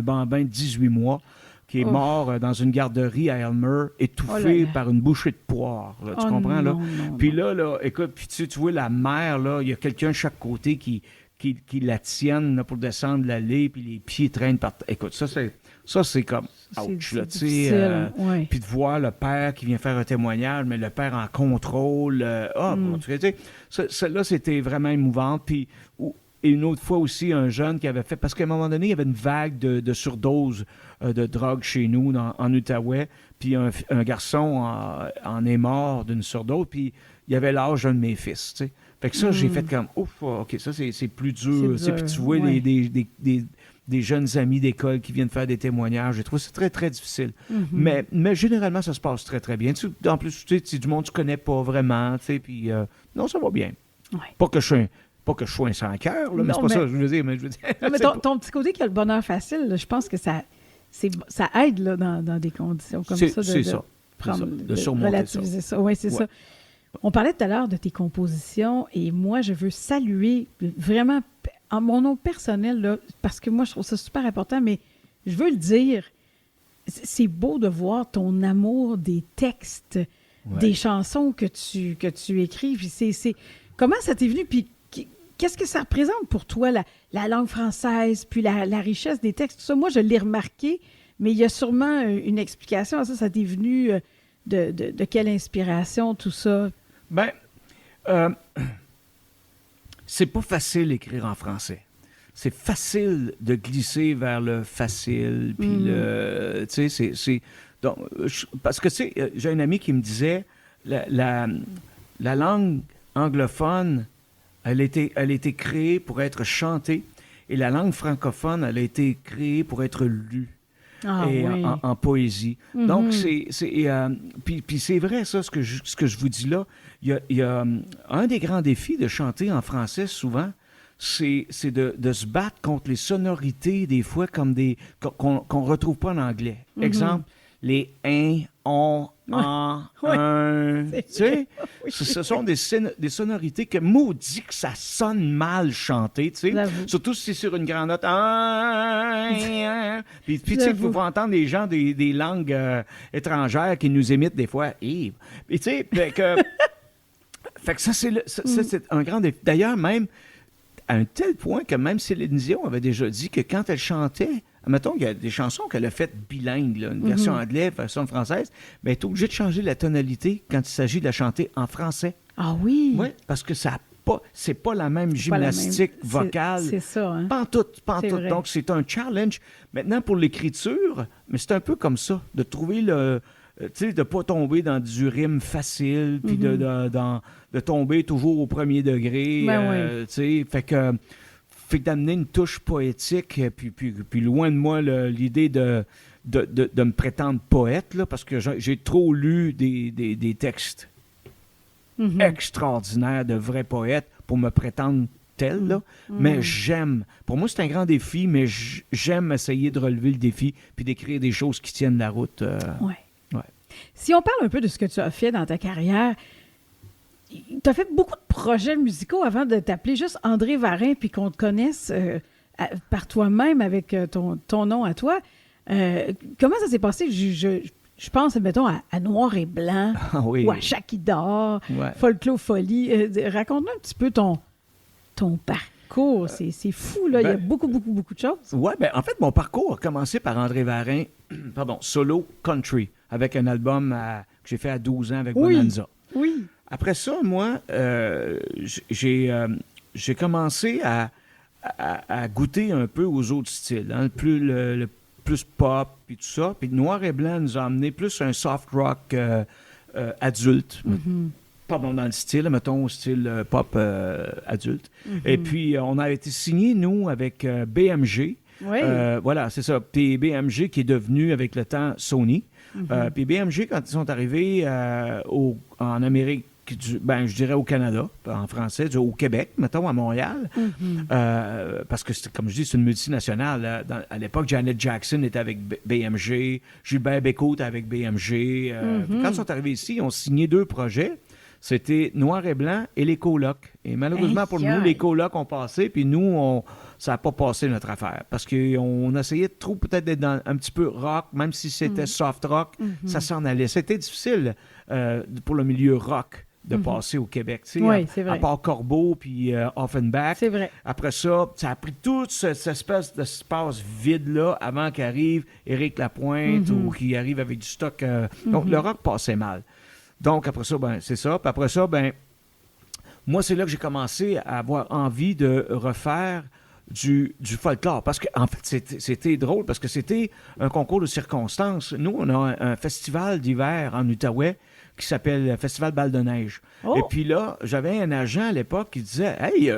bambin de 18 mois qui est mort dans une garderie à Elmer, étouffé par une bouchée de poire. Là, tu comprends? Non, là? Puis là, écoute, puis tu vois la mère, là, il y a quelqu'un de chaque côté qui la tienne là, pour descendre l'allée, puis les pieds traînent par... Écoute, ça, c'est comme... Ouch, là, tu sais. Puis de voir le père qui vient faire un témoignage, mais le père en contrôle. Tu sais, celle-là, c'était vraiment émouvant. Puis... Et une autre fois aussi, un jeune qui avait fait... Parce qu'à un moment donné, il y avait une vague de surdose de drogue chez nous, en Outaouais. Puis un garçon en est mort d'une surdose. Puis il avait l'âge d'un de mes fils, tu sais. Fait que ça, j'ai fait comme... Ouf, OK, ça, c'est plus dur. Puis tu vois des jeunes amis d'école qui viennent faire des témoignages. J'ai trouvé ça très, très difficile. Mais généralement, ça se passe très, très bien. En plus, tu sais, c'est du monde que tu connais pas vraiment, tu sais. Puis non, ça va bien. Ouais. Pas que je sois un sans-cœur, mais c'est pas ça que je veux dire. Mais ton petit côté qui a le bonheur facile, là, je pense que ça aide là, dans des conditions comme ça de relativiser ça. Oui, c'est ça. On parlait tout à l'heure de tes compositions et moi, je veux saluer vraiment en mon nom personnel, là, parce que moi, je trouve ça super important, mais je veux le dire, c'est beau de voir ton amour des textes, des chansons que tu écris. Puis comment ça t'est venu? Puis qu'est-ce que ça représente pour toi, la langue française, puis la richesse des textes, tout ça? Moi, je l'ai remarqué, mais il y a sûrement une explication à ça. Ça t'est venu de quelle inspiration, tout ça? Ben, c'est pas facile d'écrire en français. C'est facile de glisser vers le facile, puis tu sais, c'est... Donc, parce que, tu sais, j'ai un ami qui me disait, la langue anglophone... Elle a été créée pour être chantée et la langue francophone, elle a été créée pour être lue en poésie. Donc, puis c'est vrai, ça, ce que je vous dis là. Il y a un des grands défis de chanter en français, souvent, c'est de se battre contre les sonorités, des fois, comme qu'on ne retrouve pas en anglais. Exemple, les « in », « on », « en », « un », tu sais, ce sont des sonorités que maudit que ça sonne mal chanté, tu sais, surtout si c'est sur une grande note. Puis tu sais, il faut entendre des gens des langues étrangères qui nous imitent des fois. Et tu sais, fait que ça, c'est un grand défi. D'ailleurs, même à un tel point que même Céline Dion avait déjà dit que quand elle chantait, mettons qu'il y a des chansons qu'elle a faites bilingues, là, une version anglaise, version française, mais elle est obligée de changer la tonalité quand il s'agit de la chanter en français. Ah oui? Oui, parce que c'est pas la même gymnastique vocale. C'est ça, hein? Pantoute. Donc, c'est un challenge. Maintenant, pour l'écriture, mais c'est un peu comme ça, de trouver tu sais, de pas tomber dans du rime facile, puis de tomber toujours au premier degré. Tu sais, fait que d'amener une touche poétique, puis loin de moi l'idée de me prétendre poète, là, parce que j'ai trop lu des textes extraordinaires de vrais poètes pour me prétendre tel, là. Mais j'aime. Pour moi, c'est un grand défi, mais j'aime essayer de relever le défi puis d'écrire des choses qui tiennent la route. Ouais. Si on parle un peu de ce que tu as fait dans ta carrière, tu as fait beaucoup de projets musicaux avant de t'appeler juste André Varin puis qu'on te connaisse par toi-même avec ton nom à toi. Comment ça s'est passé? Je pense, mettons, à Noir et Blanc ou à Chakidor, Folklore Folie. Raconte-nous un petit peu ton parcours. C'est fou, là. Il y a beaucoup de choses. Oui, bien, en fait, mon parcours a commencé par André Varin, solo country, avec un album que j'ai fait à 12 ans avec Bonanza. Oui. Après ça, moi, j'ai commencé à goûter un peu aux autres styles, hein, le plus pop et tout ça. Puis Noir et Blanc nous a amené plus un soft rock adulte. dans le style, mettons, style pop adulte. Et puis, on a été signé, nous, avec BMG. Oui. Voilà, c'est ça. Puis BMG qui est devenu, avec le temps, Sony. Puis BMG, quand ils sont arrivés en Amérique, je dirais au Canada, en français, au Québec, mettons, à Montréal. Parce que, comme je dis, c'est une multinationale. À l'époque, Janet Jackson était avec BMG, Gilbert Bécaud était avec BMG. Quand ils sont arrivés ici, ils ont signé 2 projets. C'était Noir et Blanc et les colocs. Et malheureusement, pour nous, les colocs ont passé, puis nous, ça n'a pas passé notre affaire. Parce qu'on essayait trop peut-être d'être dans un petit peu rock, même si c'était soft rock, ça s'en allait. C'était difficile pour le milieu rock de passer au Québec. Oui, c'est vrai. À part Corbeau puis Offenbach. C'est vrai. Après ça a pris toute cette espèce d'espace vide-là avant qu'arrive Éric Lapointe ou qu'il arrive avec du stock. Donc, le rock passait mal. Donc, après ça, c'est ça. Puis après ça, moi, c'est là que j'ai commencé à avoir envie de refaire du folklore. Parce qu'en fait, c'était drôle parce que c'était un concours de circonstances. Nous, on a un festival d'hiver en Outaouais qui s'appelle le Festival Balle de Neige. Oh. Et puis là, j'avais un agent à l'époque qui disait « Hey,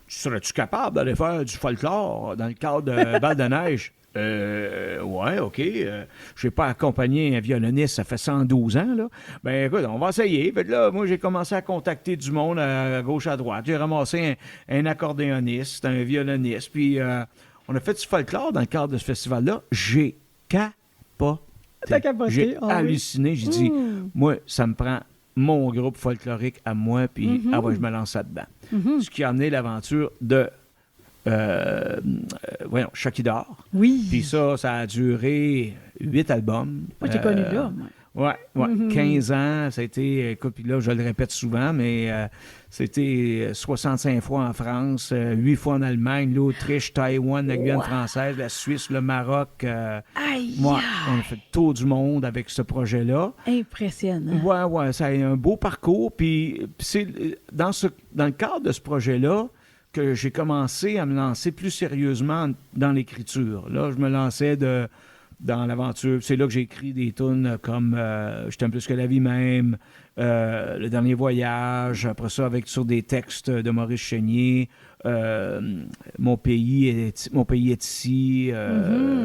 serais-tu capable d'aller faire du folklore dans le cadre de Balle de Neige? » Ouais, OK. Je n'ai pas accompagné un violoniste, ça fait 112 ans, là. Ben, écoute, on va essayer. Fait que là, moi, j'ai commencé à contacter du monde à gauche, à droite. J'ai ramassé un accordéoniste, un violoniste, puis on a fait du folklore dans le cadre de ce festival-là. J'ai capoté. T'as capoté? J'ai halluciné. J'ai dit, moi, ça me prend mon groupe folklorique à moi, puis je me lance là-dedans. Ce qui a amené l'aventure de Chucky d'or. Oui. Puis ça a duré 8 albums. Moi, j'ai connu là. Ouais, 15 ans, ça a été, écoute, puis là, je le répète souvent, mais c'était 65 fois en France, 8 fois en Allemagne, l'Autriche, Taïwan, la Guyane française, la Suisse, le Maroc. Moi, on a fait le tour du monde avec ce projet-là. Impressionnant. Ouais, ça a été un beau parcours, puis c'est dans le cadre de ce projet-là que j'ai commencé à me lancer plus sérieusement dans l'écriture. Là, je me lançais dans l'aventure. C'est là que j'ai écrit des tunes comme Je t'aime plus que la vie même, Le dernier voyage, après ça sur des textes de Maurice Chénier, Mon pays est ici.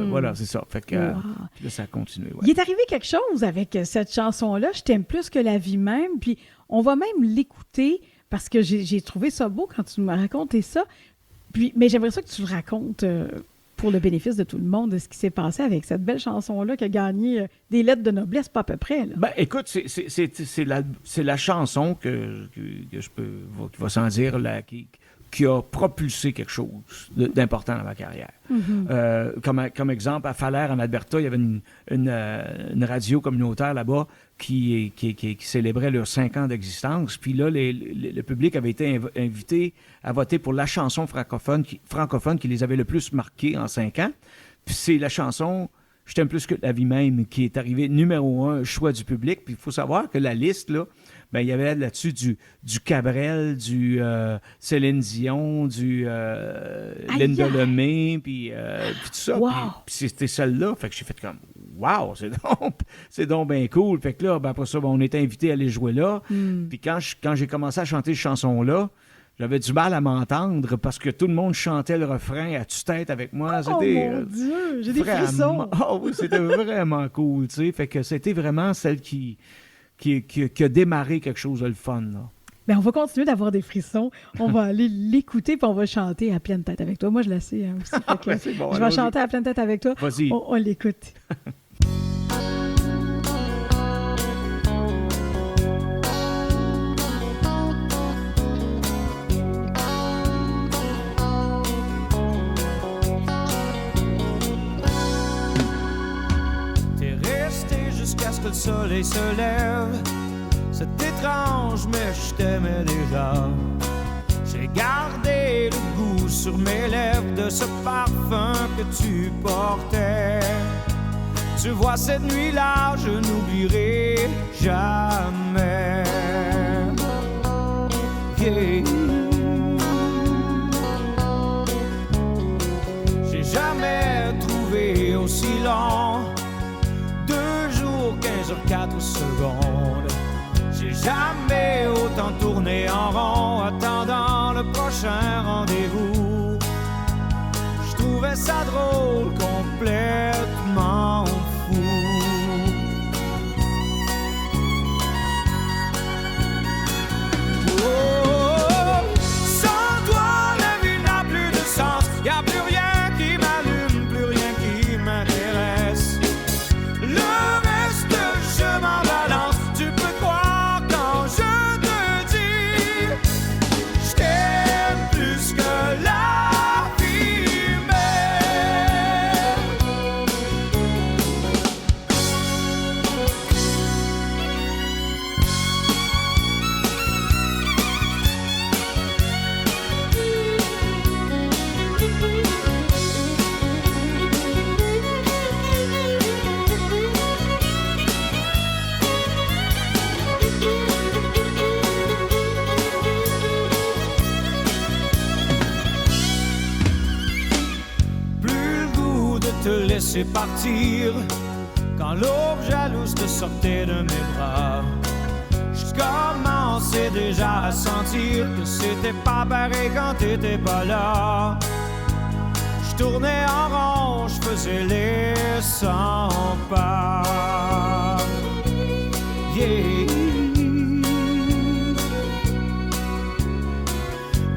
Voilà, c'est ça. Fait que là, ça a continué. Ouais. Il est arrivé quelque chose avec cette chanson-là, Je t'aime plus que la vie même, puis on va même l'écouter parce que j'ai trouvé ça beau quand tu m'as raconté ça. Mais j'aimerais ça que tu le racontes pour le bénéfice de tout le monde, de ce qui s'est passé avec cette belle chanson-là qui a gagné des lettres de noblesse, pas à peu près. Là. Ben, écoute, c'est la chanson que je peux, qui va sans dire, qui a propulsé quelque chose d'important dans ma carrière. Comme exemple, à Falaire, en Alberta, il y avait une radio communautaire là-bas qui célébrait leurs 5 ans d'existence. Puis là, le public avait été invité à voter pour la chanson francophone qui les avait le plus marqués en 5 ans. Puis c'est la chanson « Je t'aime plus que la vie même » qui est arrivée numéro 1, choix du public. Puis il faut savoir que la liste, là, ben, il y avait là-dessus du Cabrel, du Céline Dion, du Linda Lemay, puis tout ça. Wow. Puis c'était celle-là. Fait que j'ai fait comme « Wow, c'est donc bien cool. » Fait que là, ben, après ça, ben, on était invités à aller jouer là. Puis quand j'ai commencé à chanter cette chanson-là, j'avais du mal à m'entendre parce que tout le monde chantait le refrain à tue-tête avec moi. C'était, mon Dieu, j'ai des frissons. Oui, c'était vraiment cool, tu sais. Fait que c'était vraiment celle qui a démarré quelque chose de le fun, là. Ben, on va continuer d'avoir des frissons. On va aller l'écouter puis on va chanter à pleine tête avec toi. Moi, je la sais aussi. Fait que bon, je vais chanter à pleine tête avec toi. Vas-y. On l'écoute. Jusqu'à ce que le soleil se lève, c'est étrange, mais je t'aimais déjà. J'ai gardé le goût sur mes lèvres de ce parfum que tu portais. Tu vois, cette nuit-là, je n'oublierai jamais. Yeah. J'ai jamais trouvé aussi long 2 jours, 15 heures, 4 secondes. J'ai jamais prochain rendez-vous. Je trouvais ça drôle, complètement fou. Laisser partir quand l'aube jalouse te sortait de mes bras. Je commençais déjà à sentir que c'était pas pareil quand t'étais pas là. Je tournais en rond, je faisais les 100 pas. Yeah.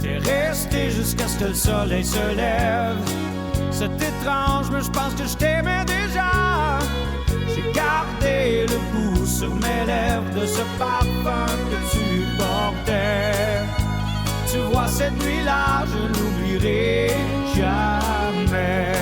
T'es resté jusqu'à ce que le soleil se lève. C'est étrange, mais je pense que je t'aimais déjà. J'ai gardé le goût sur mes lèvres de ce parfum que tu portais. Tu vois, cette nuit-là, je n'oublierai jamais.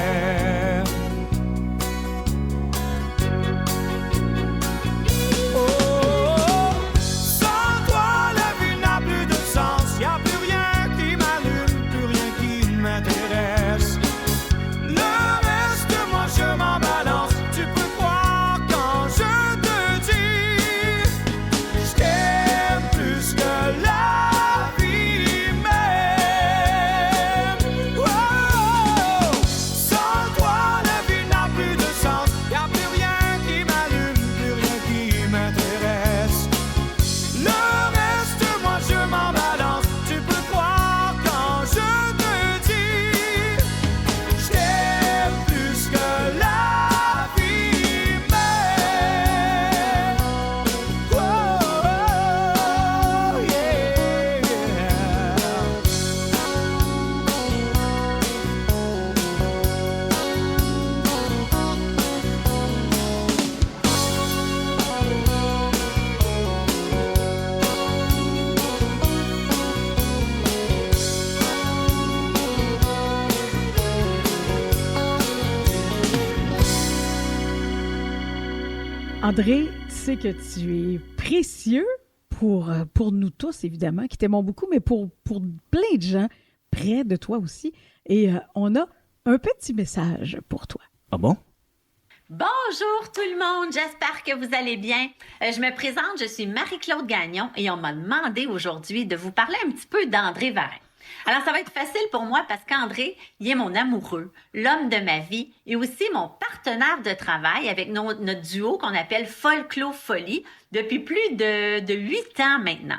André, tu sais que tu es précieux pour nous tous, évidemment, qui t'aimons beaucoup, mais pour plein de gens près de toi aussi. Et on a un petit message pour toi. Ah bon? Bonjour tout le monde, j'espère que vous allez bien. Je me présente, je suis Marie-Claude Gagnon et on m'a demandé aujourd'hui de vous parler un petit peu d'André Varin. Alors, ça va être facile pour moi parce qu'André, il est mon amoureux, l'homme de ma vie et aussi mon partenaire de travail avec notre duo qu'on appelle Folklore Folie depuis plus de 8 ans maintenant.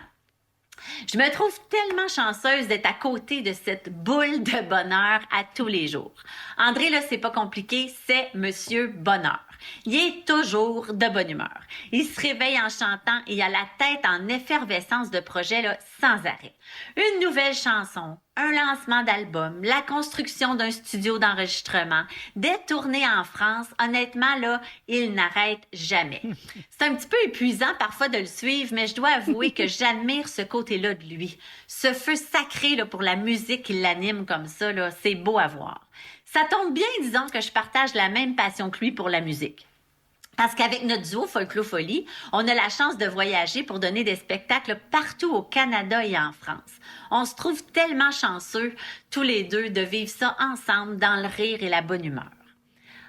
Je me trouve tellement chanceuse d'être à côté de cette boule de bonheur à tous les jours. André, là, c'est pas compliqué, c'est Monsieur Bonheur. Il est toujours de bonne humeur. Il se réveille en chantant et il a la tête en effervescence de projets là, sans arrêt. Une nouvelle chanson, un lancement d'album, la construction d'un studio d'enregistrement, des tournées en France. Honnêtement, là, il n'arrête jamais. C'est un petit peu épuisant parfois de le suivre, mais je dois avouer que j'admire ce côté-là de lui. Ce feu sacré là, pour la musique qui l'anime comme ça, là, c'est beau à voir. Ça tombe bien, disons, que je partage la même passion que lui pour la musique. Parce qu'avec notre duo Folklore Folie, on a la chance de voyager pour donner des spectacles partout au Canada et en France. On se trouve tellement chanceux, tous les deux, de vivre ça ensemble dans le rire et la bonne humeur.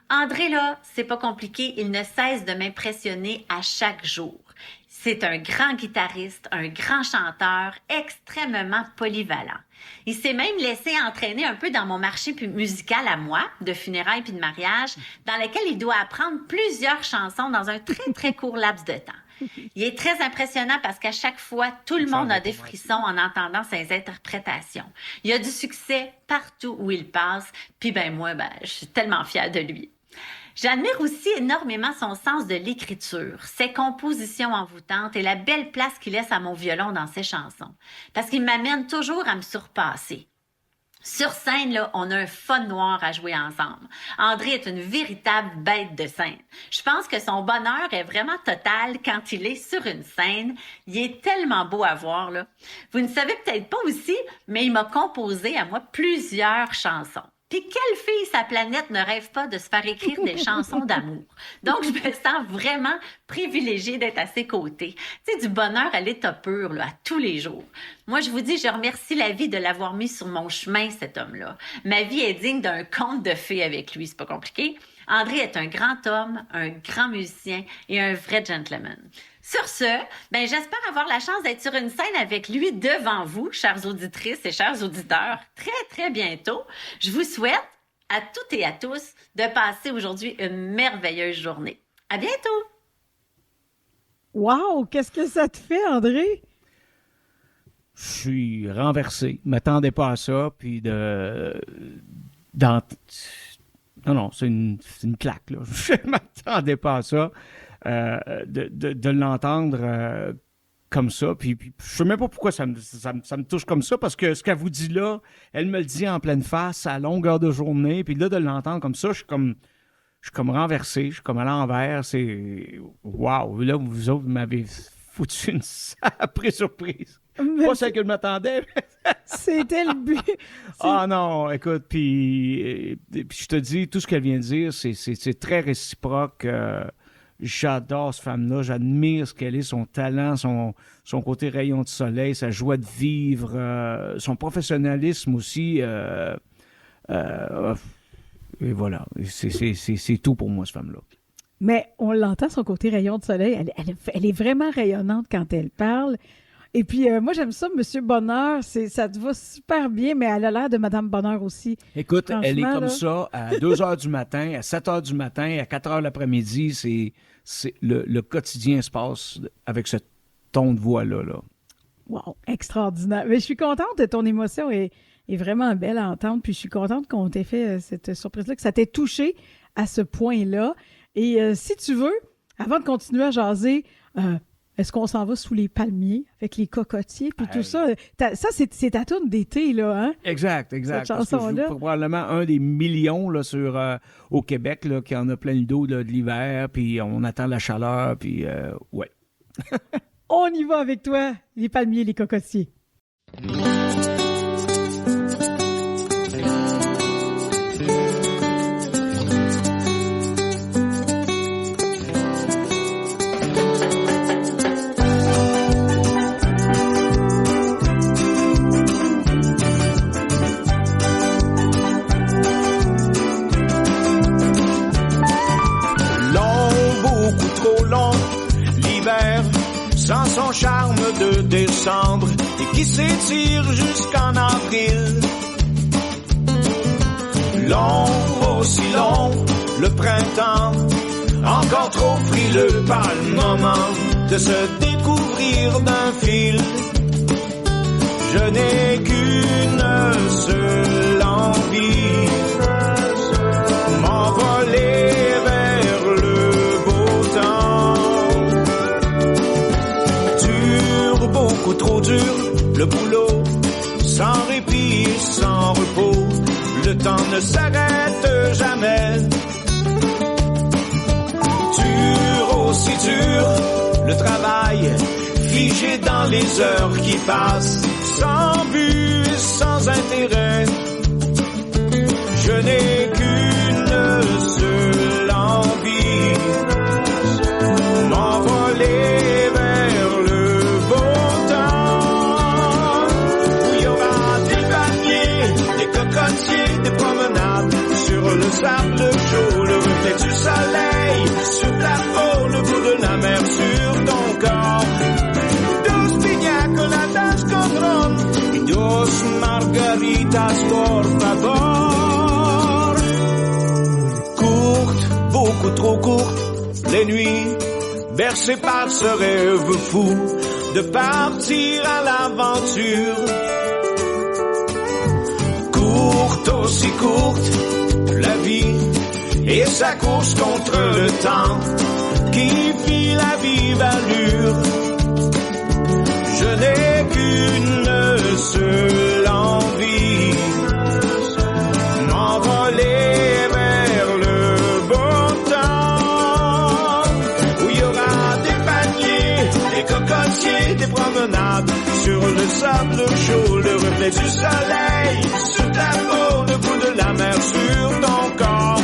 André, là, c'est pas compliqué, il ne cesse de m'impressionner à chaque jour. C'est un grand guitariste, un grand chanteur, extrêmement polyvalent. Il s'est même laissé entraîner un peu dans mon marché musical à moi, de funérailles puis de mariage, dans lequel il doit apprendre plusieurs chansons dans un très, très court laps de temps. Il est très impressionnant parce qu'à chaque fois, tout le monde a des frissons en entendant ses interprétations. Il a du succès partout où il passe. Puis moi, je suis tellement fière de lui. J'admire aussi énormément son sens de l'écriture, ses compositions envoûtantes et la belle place qu'il laisse à mon violon dans ses chansons. Parce qu'il m'amène toujours à me surpasser. Sur scène, là, on a un fun noir à jouer ensemble. André est une véritable bête de scène. Je pense que son bonheur est vraiment total quand il est sur une scène. Il est tellement beau à voir, là. Vous ne savez peut-être pas aussi, mais il m'a composé à moi plusieurs chansons. Puis quelle fille sa planète ne rêve pas de se faire écrire des chansons d'amour? Donc, je me sens vraiment privilégiée d'être à ses côtés. Tu sais, du bonheur à l'état pur, là, à tous les jours. Moi, je vous dis, je remercie la vie de l'avoir mis sur mon chemin, cet homme-là. Ma vie est digne d'un conte de fées avec lui, c'est pas compliqué. André est un grand homme, un grand musicien et un vrai gentleman. Sur ce, j'espère avoir la chance d'être sur une scène avec lui devant vous, chères auditrices et chers auditeurs, très, très bientôt. Je vous souhaite à toutes et à tous de passer aujourd'hui une merveilleuse journée. À bientôt! Wow! Qu'est-ce que ça te fait, André? Je suis renversé. Je ne m'attendais pas à ça. Puis Non, c'est une claque, là. Je ne m'attendais pas à ça. De l'entendre comme ça. Puis je sais même pas pourquoi ça me touche comme ça, parce que ce qu'elle vous dit là, elle me le dit en pleine face, à longueur de journée. Puis là, de l'entendre comme ça, je suis comme renversé, je suis comme à l'envers. C'est wow! Là, vous autres, vous m'avez foutu une sacrée surprise. Pas celle que je m'attendais. C'était le but. Ah non, écoute, puis je te dis, tout ce qu'elle vient de dire, c'est très réciproque. J'adore cette femme-là, j'admire ce qu'elle est, son talent, son côté rayon de soleil, sa joie de vivre, son professionnalisme aussi. Et voilà, c'est tout pour moi, cette femme-là. Mais on l'entend, son côté rayon de soleil, elle est vraiment rayonnante quand elle parle. Et puis, moi, j'aime ça, Monsieur Bonheur, ça te va super bien, mais elle a l'air de Madame Bonheur aussi. Écoute, elle est comme ça à 2 h du matin, à 7 h du matin, à 4 h l'après-midi. Le quotidien se passe avec ce ton de voix-là. Là. Wow, extraordinaire. Mais je suis contente de ton émotion est vraiment belle à entendre. Puis je suis contente qu'on t'ait fait cette surprise-là, que ça t'ait touché à ce point-là. Et si tu veux, avant de continuer à jaser... est-ce qu'on s'en va sous les palmiers avec les cocotiers puis tout ça? Ça, c'est ta tourne d'été, là, hein? Exact. Cette parce que je joue probablement un des millions là, au Québec là, qui en a plein le dos là, de l'hiver, puis on attend la chaleur, puis ouais. On y va avec toi, les palmiers, les cocotiers. Sans son charme de décembre et qui s'étire jusqu'en avril. Long, aussi long, le printemps, encore trop frileux par le moment de se découvrir d'un fil. Je n'ai qu'une seule envie, m'envoler vers le beau temps. Beaucoup trop dur, le boulot, sans répit, sans repos, le temps ne s'arrête jamais. Dur, aussi dur, le travail, figé dans les heures qui passent, sans but et sans intérêt. Je n'ai qu'une seule envie, m'envoler vers le des promenades sur le sable chaud, le reflet du soleil sur ta peau, le goût de la mer sur ton corps. Dos piñas coladas con ron y 2 margaritas por favor. Courtes, beaucoup trop courtes, les nuits bercé par ce rêve fou de partir à l'aventure. Courte, aussi courte, la vie et sa course contre le temps qui fit la vive allure. Je n'ai qu'une seule envie, m'envoler vers le beau temps, où il y aura des paniers, des cocotiers, des promenades, sur le sable chaud, le reflet du soleil, sur ta peau, le goût de la mer sur ton corps.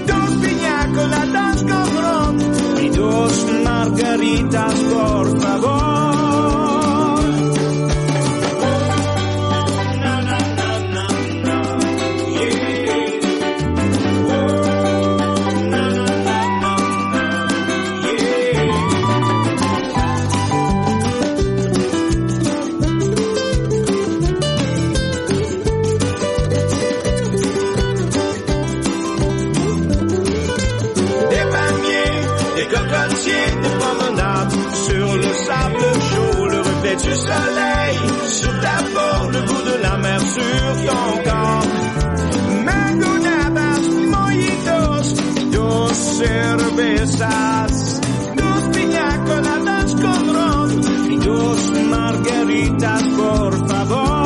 Dos piña coladas con ron, y dos margaritas, por favor. Du soleil sur ta peau, le goût de la mer sur ton corps. Mangonadas, mojitos, dos cervezas, dos piña coladas con ron y dos margaritas, por favor.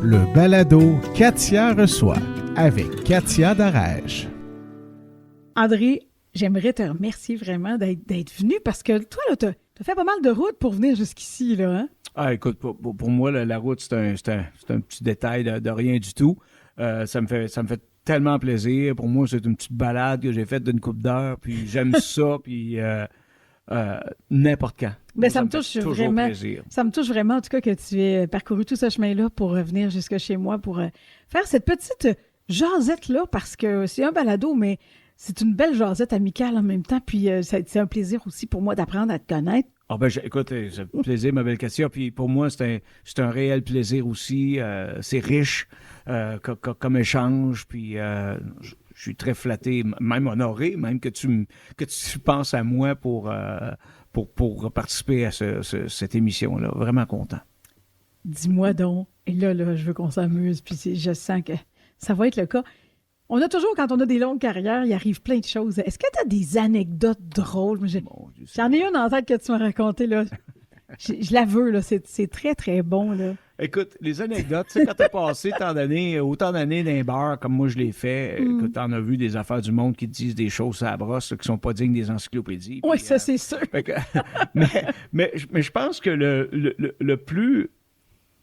Le balado Katia reçoit avec Katia Darèche. André, j'aimerais te remercier vraiment d'être venu parce que toi, là, t'as fait pas mal de route pour venir jusqu'ici, là, hein? Ah, écoute, pour moi, la route, c'est un petit détail de rien du tout. Ça me fait tellement plaisir. Pour moi, c'est une petite balade que j'ai faite d'une couple d'heures, puis j'aime ça, puis n'importe quand. Ben, ça me touche vraiment. Plaisir. Ça me touche vraiment, en tout cas, que tu aies parcouru tout ce chemin-là pour revenir jusque chez moi, pour faire cette petite jasette-là, parce que c'est un balado, mais c'est une belle jasette amicale en même temps, puis c'est un plaisir aussi pour moi d'apprendre à te connaître. Ah ben, écoute, c'est un plaisir, ma belle Katia, puis pour moi, c'est un réel plaisir aussi. C'est riche comme échange, puis je suis très flatté, même honoré, même que tu penses à moi pour participer à cette émission-là. Vraiment content. Dis-moi donc, et là, je veux qu'on s'amuse, puis je sens que ça va être le cas. On a toujours, quand on a des longues carrières, il arrive plein de choses. Est-ce que tu as des anecdotes drôles? J'en ai une en tête que tu m'as racontée, là. Je la veux, là. C'est très, très bon, là. Écoute, les anecdotes, tu sais, quand t'as passé autant d'années dans les bars, comme moi je l'ai fait, écoute, t'en as vu des affaires du monde qui te disent des choses à la brosse là, qui sont pas dignes des encyclopédies. Oui, ça, c'est sûr. Mais je pense que le plus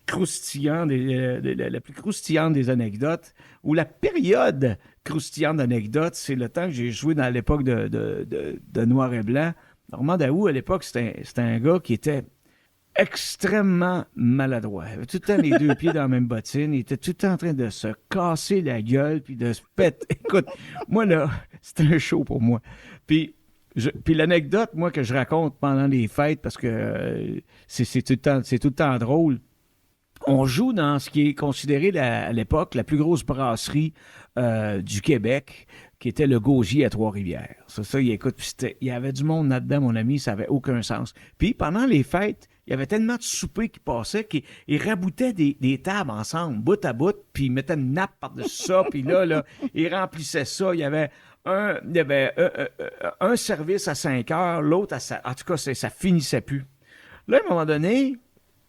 croustillant la plus croustillante des anecdotes, ou la période croustillante d'anecdotes, c'est le temps que j'ai joué dans l'époque de Noir et Blanc. Normand Daou, à l'époque, c'était un gars qui était extrêmement maladroit. Il avait tout le temps les deux pieds dans la même bottine. Il était tout le temps en train de se casser la gueule puis de se péter. Écoute, moi, là, c'était un show pour moi. Puis l'anecdote, moi, que je raconte pendant les fêtes, parce que c'est tout le temps drôle, on joue dans ce qui est considéré à l'époque la plus grosse brasserie du Québec, qui était le Gausier à Trois-Rivières. Ça, il y avait du monde là-dedans, mon ami, ça n'avait aucun sens. Puis pendant les fêtes, il y avait tellement de soupers qui passaient qu'ils raboutaient des tables ensemble, bout à bout, puis ils mettaient une nappe par-dessus ça, puis là, ils remplissaient ça. Il y avait un service à 5 heures, l'autre en tout cas, ça finissait plus. Là, à un moment donné,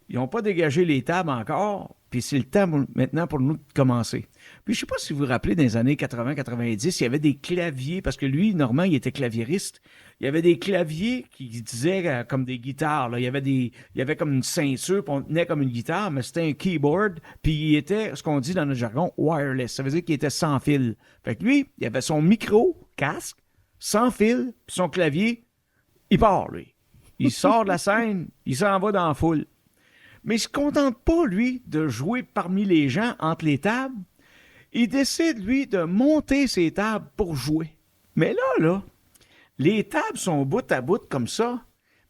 ils n'ont pas dégagé les tables encore, puis c'est le temps maintenant pour nous de commencer. Puis je ne sais pas si vous vous rappelez, dans les années 80-90, il y avait des claviers, parce que lui, Normand, il était claviériste. Il y avait des claviers qui disaient comme des guitares. Là. Il y avait comme une ceinture, puis on tenait comme une guitare, mais c'était un keyboard, puis il était, ce qu'on dit dans notre jargon, wireless. Ça veut dire qu'il était sans fil. Fait que lui, il avait son micro, casque, sans fil, puis son clavier, il part, lui. Il sort de la scène, il s'en va dans la foule. Mais il se contente pas, lui, de jouer parmi les gens, entre les tables. Il décide, lui, de monter ses tables pour jouer. Mais là, les tables sont bout à bout comme ça,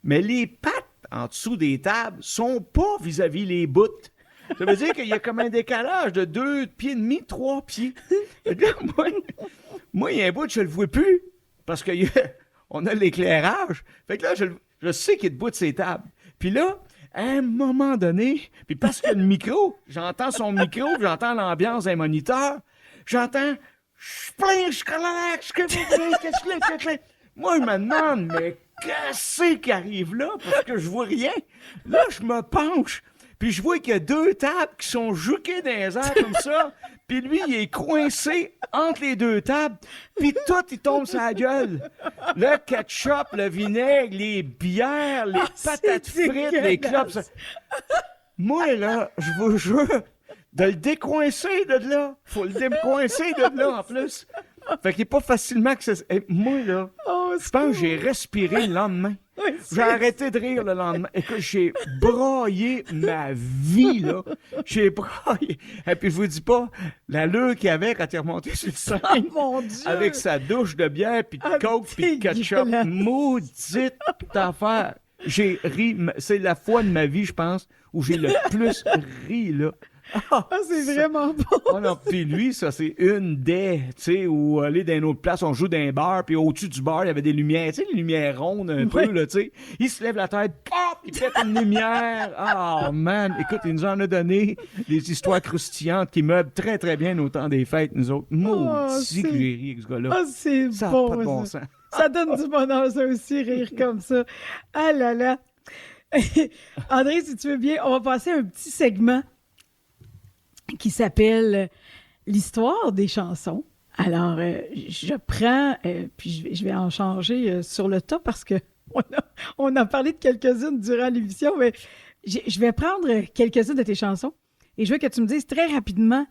mais les pattes en dessous des tables sont pas vis-à-vis les bouts. Ça veut dire qu'il y a comme un décalage de 2 pieds et demi, 3 pieds. Là, moi, il y a un bout, je le vois plus, parce qu'on a l'éclairage. Fait que là, je sais qu'il est debout de ses tables. Puis là, à un moment donné, puis parce qu'il y a le micro, j'entends son micro, puis j'entends l'ambiance d'un moniteur, j'entends « Je suis plein, je suis colère, qu'est-ce que Moi, je me demande, mais qu'est-ce qui arrive là? Parce que je vois rien. Là, je me penche, puis je vois qu'il y a 2 tables qui sont juquées dans les airs comme ça, puis lui, il est coincé entre les 2 tables, puis tout, il tombe sur la gueule. Le ketchup, le vinaigre, les bières, les patates frites, les clopes. Moi, là, je vous jure, de le décoincer de là. Faut le décoincer de là, en plus. Fait qu'il n'est pas facilement que ça... moi, là, je pense que j'ai respiré le lendemain. J'ai arrêté de rire le lendemain. Écoute, j'ai braillé ma vie, là. J'ai braillé. Et puis, je vous dis pas, l'allure qu'il y avait quand il est remonté sur le scène, mon Dieu! avec sa douche de bière, puis de coke, puis de ketchup. Maudite affaire. J'ai ri. C'est la fois de ma vie, je pense, où j'ai le plus ri, là. C'est vraiment bon. Oh non, puis lui, ça, c'est une des, tu sais, où aller dans une autre place, on joue dans un bar, puis au-dessus du bar, il y avait des lumières, tu sais, les lumières rondes un peu, là, tu sais. Il se lève la tête, pop, il pète une lumière. Oh, man, écoute, il nous en a donné des histoires croustillantes qui meublent très, très bien au temps des fêtes, nous autres. Maudit que j'ai ri avec ce gars-là. Ah, c'est Ça n'a bon, pas de bon sens. Ça donne du bonheur, ça aussi, rire comme ça. Ah là là. André, si tu veux bien, on va passer à un petit segment qui s'appelle l'histoire des chansons. Alors, je prends, puis je vais en changer sur le tas parce que on a parlé de quelques-unes durant l'émission, mais je vais prendre quelques-unes de tes chansons et je veux que tu me dises très rapidement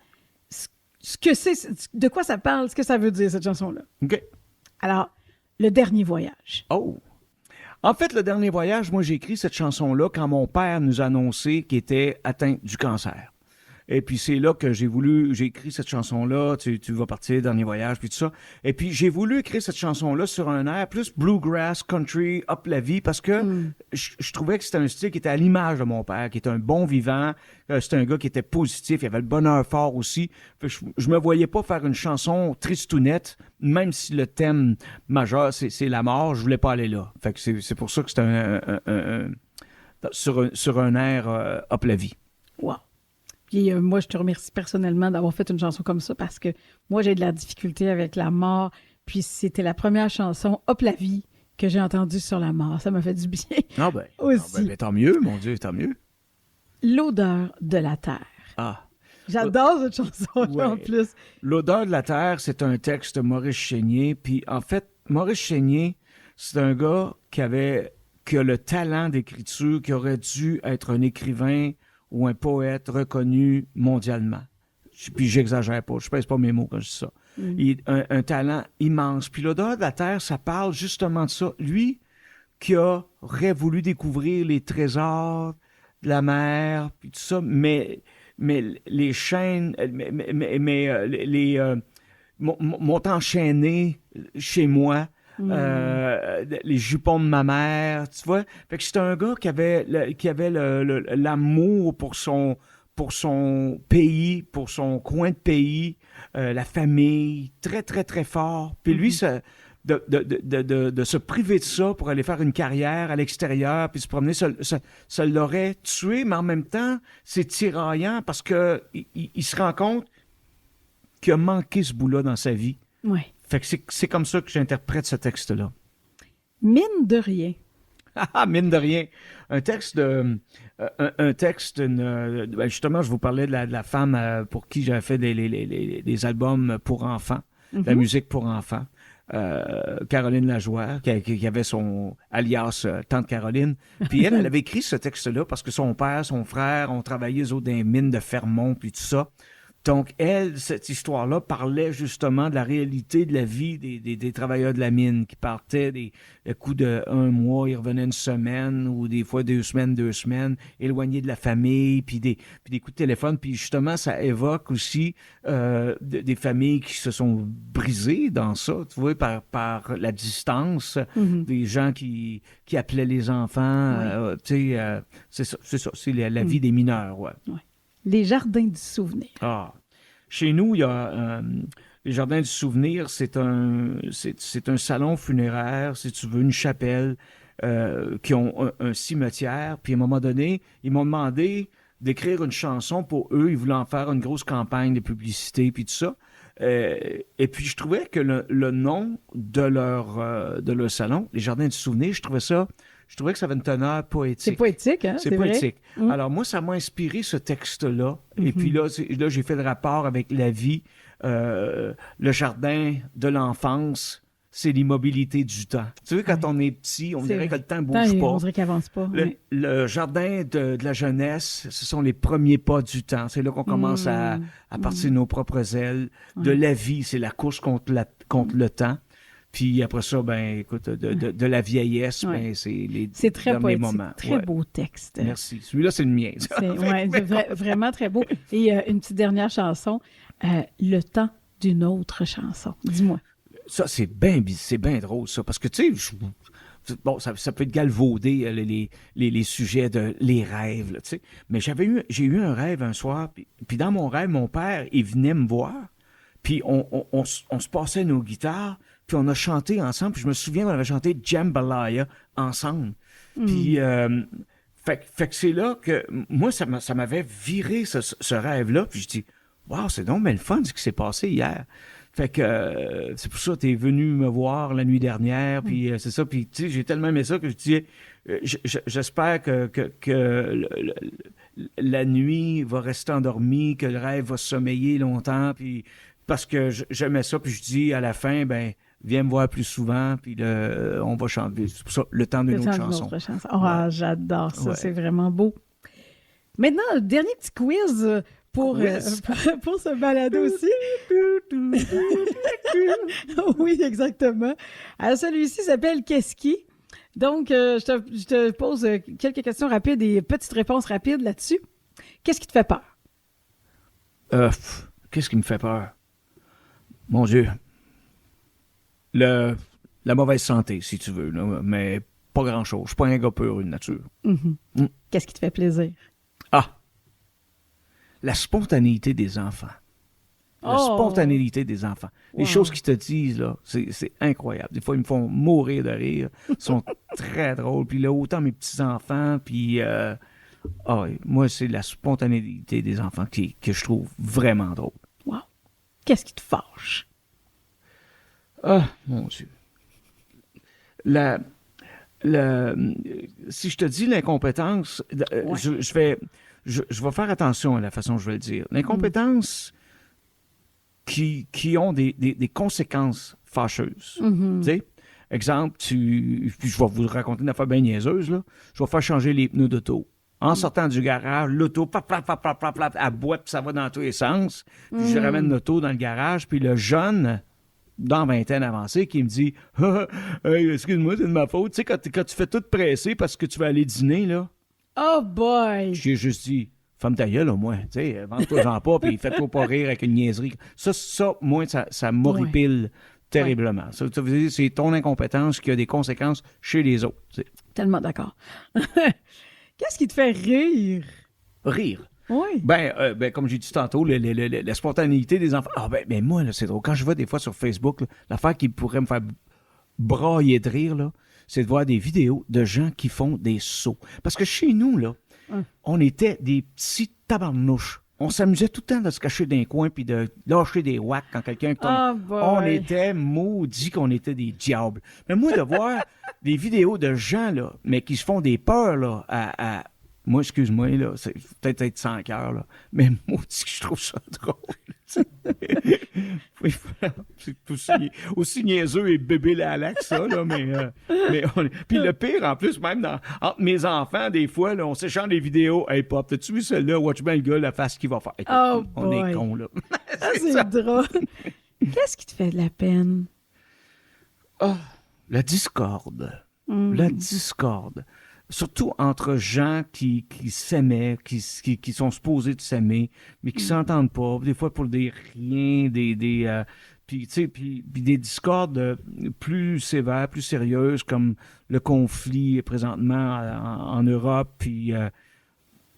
ce que c'est, de quoi ça parle, ce que ça veut dire, cette chanson-là. OK. Alors, Le Dernier Voyage. Oh! En fait, Le Dernier Voyage, moi, j'ai écrit cette chanson-là quand mon père nous a annoncé qu'il était atteint du cancer. Et puis, c'est là que j'ai écrit cette chanson-là, tu vas partir, Dernier Voyage, puis tout ça. Et puis, j'ai voulu écrire cette chanson-là sur un air plus bluegrass, country, up la vie, parce que je trouvais que c'était un style qui était à l'image de mon père, qui était un bon vivant, c'était un gars qui était positif, il avait le bonheur fort aussi. Je me voyais pas faire une chanson tristounette, même si le thème majeur, c'est la mort, je voulais pas aller là. Fait que c'est pour ça que c'était sur un air up la vie. Wow. Puis moi, je te remercie personnellement d'avoir fait une chanson comme ça parce que moi, j'ai de la difficulté avec la mort. Puis c'était la première chanson, Hop la vie, que j'ai entendue sur la mort. Ça m'a fait du bien. Ah ben, aussi. Mais tant mieux, mon Dieu, tant mieux. L'odeur de la terre. Ah. J'adore cette chanson-là en plus. L'odeur de la terre, c'est un texte de Maurice Chénier. Puis en fait, Maurice Chénier, c'est un gars qui a le talent d'écriture, qui aurait dû être un écrivain ou un poète reconnu mondialement. Puis j'exagère pas, je pèse pas mes mots quand je dis ça. Il a un talent immense. Puis l'odeur de la terre, ça parle justement de ça. Lui qui aurait voulu découvrir les trésors de la mer, puis tout ça, mais les chaînes, m'ont enchaîné chez moi. Les jupons de ma mère, tu vois. Fait que c'était un gars qui avait l'amour pour son pays, pour son coin de pays, la famille, très, très, très fort. Puis lui, de se priver de ça pour aller faire une carrière à l'extérieur, puis se promener, ça l'aurait tué, mais en même temps, c'est tiraillant parce que il se rend compte qu'il a manqué ce bout-là dans sa vie. Oui. Fait que c'est comme ça que j'interprète ce texte-là. Mine de rien. Ah, mine de rien. Un texte, justement, je vous parlais de la femme pour qui j'avais fait des albums pour enfants, de la musique pour enfants. Caroline Lajoie, qui avait son alias Tante Caroline. Puis elle avait écrit ce texte-là parce que son père, son frère ont travaillé eux autres dans les mines de Fermont, puis tout ça. Donc, cette histoire-là parlait justement de la réalité de la vie des travailleurs de la mine qui partaient le coup de 1 mois, ils revenaient une semaine ou des fois 2 semaines, éloignés de la famille, puis des coups de téléphone. Puis justement, ça évoque aussi des familles qui se sont brisées dans ça, tu vois, par la distance, des gens qui appelaient les enfants. Tu sais, c'est ça, c'est la vie des mineurs, ouais. Les jardins du souvenir. Ah. Chez nous, il y a les Jardins du Souvenir, c'est un salon funéraire, si tu veux, une chapelle, qui ont un cimetière. Puis à un moment donné, ils m'ont demandé d'écrire une chanson pour eux. Ils voulaient en faire une grosse campagne de publicité, puis tout ça. Et puis je trouvais que le nom de leur salon, les Jardins du Souvenir, je trouvais que ça avait une teneur poétique. C'est poétique, hein? C'est poétique. Vrai? Alors, moi, ça m'a inspiré ce texte-là. Et puis là, j'ai fait le rapport avec la vie. Le jardin de l'enfance, c'est l'immobilité du temps. Tu sais, quand on est petit, on dirait que le temps ne bouge pas. On dirait qu'il n'avance pas. Le jardin de la jeunesse, ce sont les premiers pas du temps. C'est là qu'on commence à partir de nos propres ailes. De la vie, c'est la course contre le temps. Puis après ça, ben écoute, de la vieillesse, ben c'est très derniers poétique, moments. Très beau texte. Merci. Celui-là, c'est le mien. C'est vraiment très beau. Et une petite dernière chanson, Le temps d'une autre chanson. Dis-moi. Ça, c'est bien drôle, ça, parce que, tu sais, bon, ça peut être galvaudé, les sujets les rêves, là, tu sais. Mais j'ai eu un rêve un soir, puis dans mon rêve, mon père, il venait me voir, puis on se passait nos guitares, puis on a chanté ensemble, puis je me souviens qu'on avait chanté Jambalaya ensemble. Puis, fait que c'est là que, moi, ça m'avait viré ce rêve-là, puis je dis, wow, c'est donc bien le fun ce qui s'est passé hier. Fait que c'est pour ça que t'es venu me voir la nuit dernière, puis c'est ça, puis tu sais, j'ai tellement aimé ça que je disais, j'espère que la nuit va rester endormie, que le rêve va sommeiller longtemps, puis parce que j'aimais ça, puis je dis à la fin, ben viens me voir plus souvent, puis on va chanter. C'est pour ça, le temps d'une autre chanson. Oh, j'adore ça, c'est vraiment beau. Maintenant, dernier petit quiz pour ce balado aussi. Oui, exactement. Alors, celui-ci s'appelle Qu'est-ce qui? Donc, je te pose quelques questions rapides et petites réponses rapides là-dessus. Qu'est-ce qui te fait peur? Qu'est-ce qui me fait peur? Mon Dieu. La mauvaise santé, si tu veux, là, mais pas grand-chose. Je suis pas un gars peureux de nature. Qu'est-ce qui te fait plaisir? La spontanéité des enfants. La spontanéité des enfants. Les choses qu'ils te disent, là, c'est incroyable. Des fois, ils me font mourir de rire. Ils sont très drôles. Puis là, autant mes petits-enfants, puis... moi, c'est la spontanéité des enfants que je trouve vraiment drôle. Wow. Qu'est-ce qui te fâche? Mon Dieu. Si je te dis l'incompétence, je vais faire attention à la façon dont je vais le dire. L'incompétence qui ont des conséquences fâcheuses. Tu sais? Exemple, puis je vais vous raconter une affaire bien niaiseuse, là. Je vais faire changer les pneus d'auto. En sortant du garage, l'auto, elle boite, puis ça va dans tous les sens. Puis je ramène l'auto dans le garage, puis le jeune, dans vingtaine avancée, qui me dit « Hey, excuse-moi, c'est de ma faute. » Tu sais, quand tu fais tout presser parce que tu vas aller dîner, là. Oh boy! J'ai juste dit « Ferme ta gueule, au moins. Tu sais, vente-toi-en pas, puis fais-toi pas rire avec une niaiserie. » Ça, moi, ça m'horripile terriblement. Ça veut dire c'est ton incompétence qui a des conséquences chez les autres. T'sais. Tellement d'accord. Qu'est-ce qui te fait rire? Rire? Oui. Ben, comme j'ai dit tantôt, la spontanéité des enfants. Ben moi, là, c'est drôle. Quand je vois des fois sur Facebook, là, l'affaire qui pourrait me faire brailler de rire, là, c'est de voir des vidéos de gens qui font des sauts. Parce que chez nous, là, on était des petits tabarnouches. On s'amusait tout le temps de se cacher dans un coin puis de lâcher des whacks quand quelqu'un tombe. On était maudits qu'on était des diables. Mais moi, de voir des vidéos de gens, là, mais qui se font des peurs, là, à moi, excuse-moi, là, c'est peut-être être sans cœur, là, mais maudit que je trouve ça drôle. C'est aussi niaiseux et bébé la que ça, là, mais puis le pire, en plus, même entre mes enfants, des fois, là, on s'échange des vidéos. Hey, pop, t'as-tu vu celle-là? Watch bien le gars, la face qu'il va faire. Écoute, on est cons, là. C'est drôle. Qu'est-ce qui te fait de la peine? La discorde. La discorde. Surtout entre gens qui s'aimaient, qui sont supposés de s'aimer, mais qui s'entendent pas, des fois pour des riens, puis des discordes plus sévères, plus sérieuses, comme le conflit présentement en Europe, puis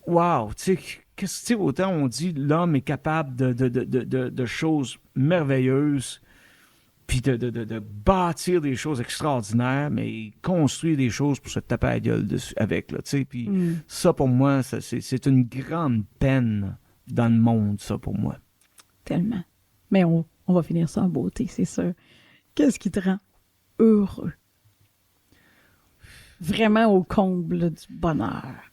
wow, tu sais, autant on dit l'homme est capable de choses merveilleuses, puis de bâtir des choses extraordinaires, mais construire des choses pour se taper à la gueule dessus, avec, là, tu sais. Puis ça, pour moi, c'est une grande peine dans le monde, ça, pour moi. Tellement. Mais on va finir ça en beauté, c'est sûr. Qu'est-ce qui te rend heureux? Vraiment au comble du bonheur.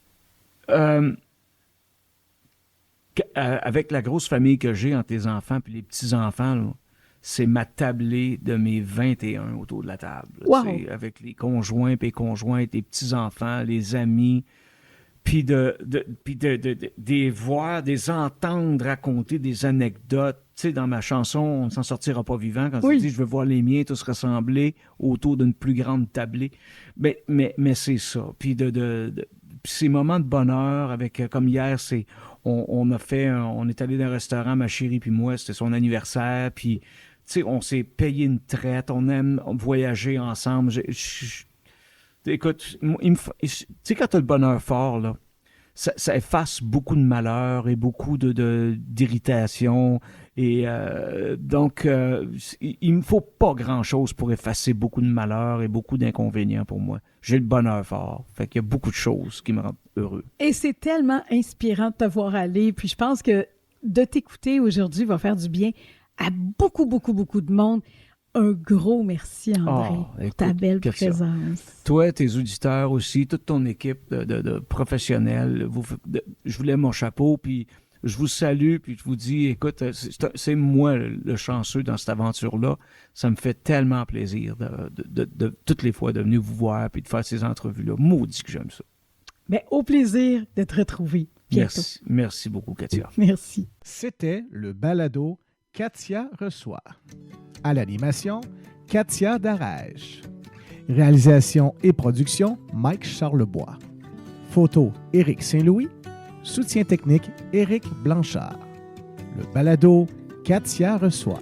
Avec la grosse famille que j'ai entre les enfants puis les petits-enfants, là, c'est ma tablée de mes 21 autour de la table. Wow. Avec les conjoints puis les conjointes, les petits-enfants, les amis, puis de voir, des entendre raconter des anecdotes. Tu sais, dans ma chanson, on ne s'en sortira pas vivant, quand tu dis « je veux voir les miens tous ressembler autour d'une plus grande tablée ». Mais c'est ça. Puis ces moments de bonheur, avec comme hier, on est allé dans un restaurant, ma chérie puis moi, c'était son anniversaire, puis tu sais, on s'est payé une traite, on aime voyager ensemble. Écoute, tu sais, quand t'as le bonheur fort, là, ça efface beaucoup de malheur et beaucoup d'irritation. Et donc, il me faut pas grand-chose pour effacer beaucoup de malheur et beaucoup d'inconvénients pour moi. J'ai le bonheur fort. Fait qu'il y a beaucoup de choses qui me rendent heureux. Et c'est tellement inspirant de te voir aller. Puis je pense que de t'écouter aujourd'hui va faire du bien à beaucoup, beaucoup, beaucoup de monde. Un gros merci, André, pour ta belle présence. Toi, tes auditeurs aussi, toute ton équipe de professionnels, je vous lève mon chapeau, puis je vous salue, puis je vous dis, écoute, c'est moi le chanceux dans cette aventure-là. Ça me fait tellement plaisir de toutes les fois de venir vous voir puis de faire ces entrevues-là. Maudit que j'aime ça. Mais au plaisir de te retrouver bientôt. Merci beaucoup, Katia. Merci. C'était le balado Katia reçoit. À l'animation, Katia Darèche. Réalisation et production, Mike Charlebois. Photo, Éric Saint-Louis. Soutien technique, Éric Blanchard. Le balado Katia reçoit.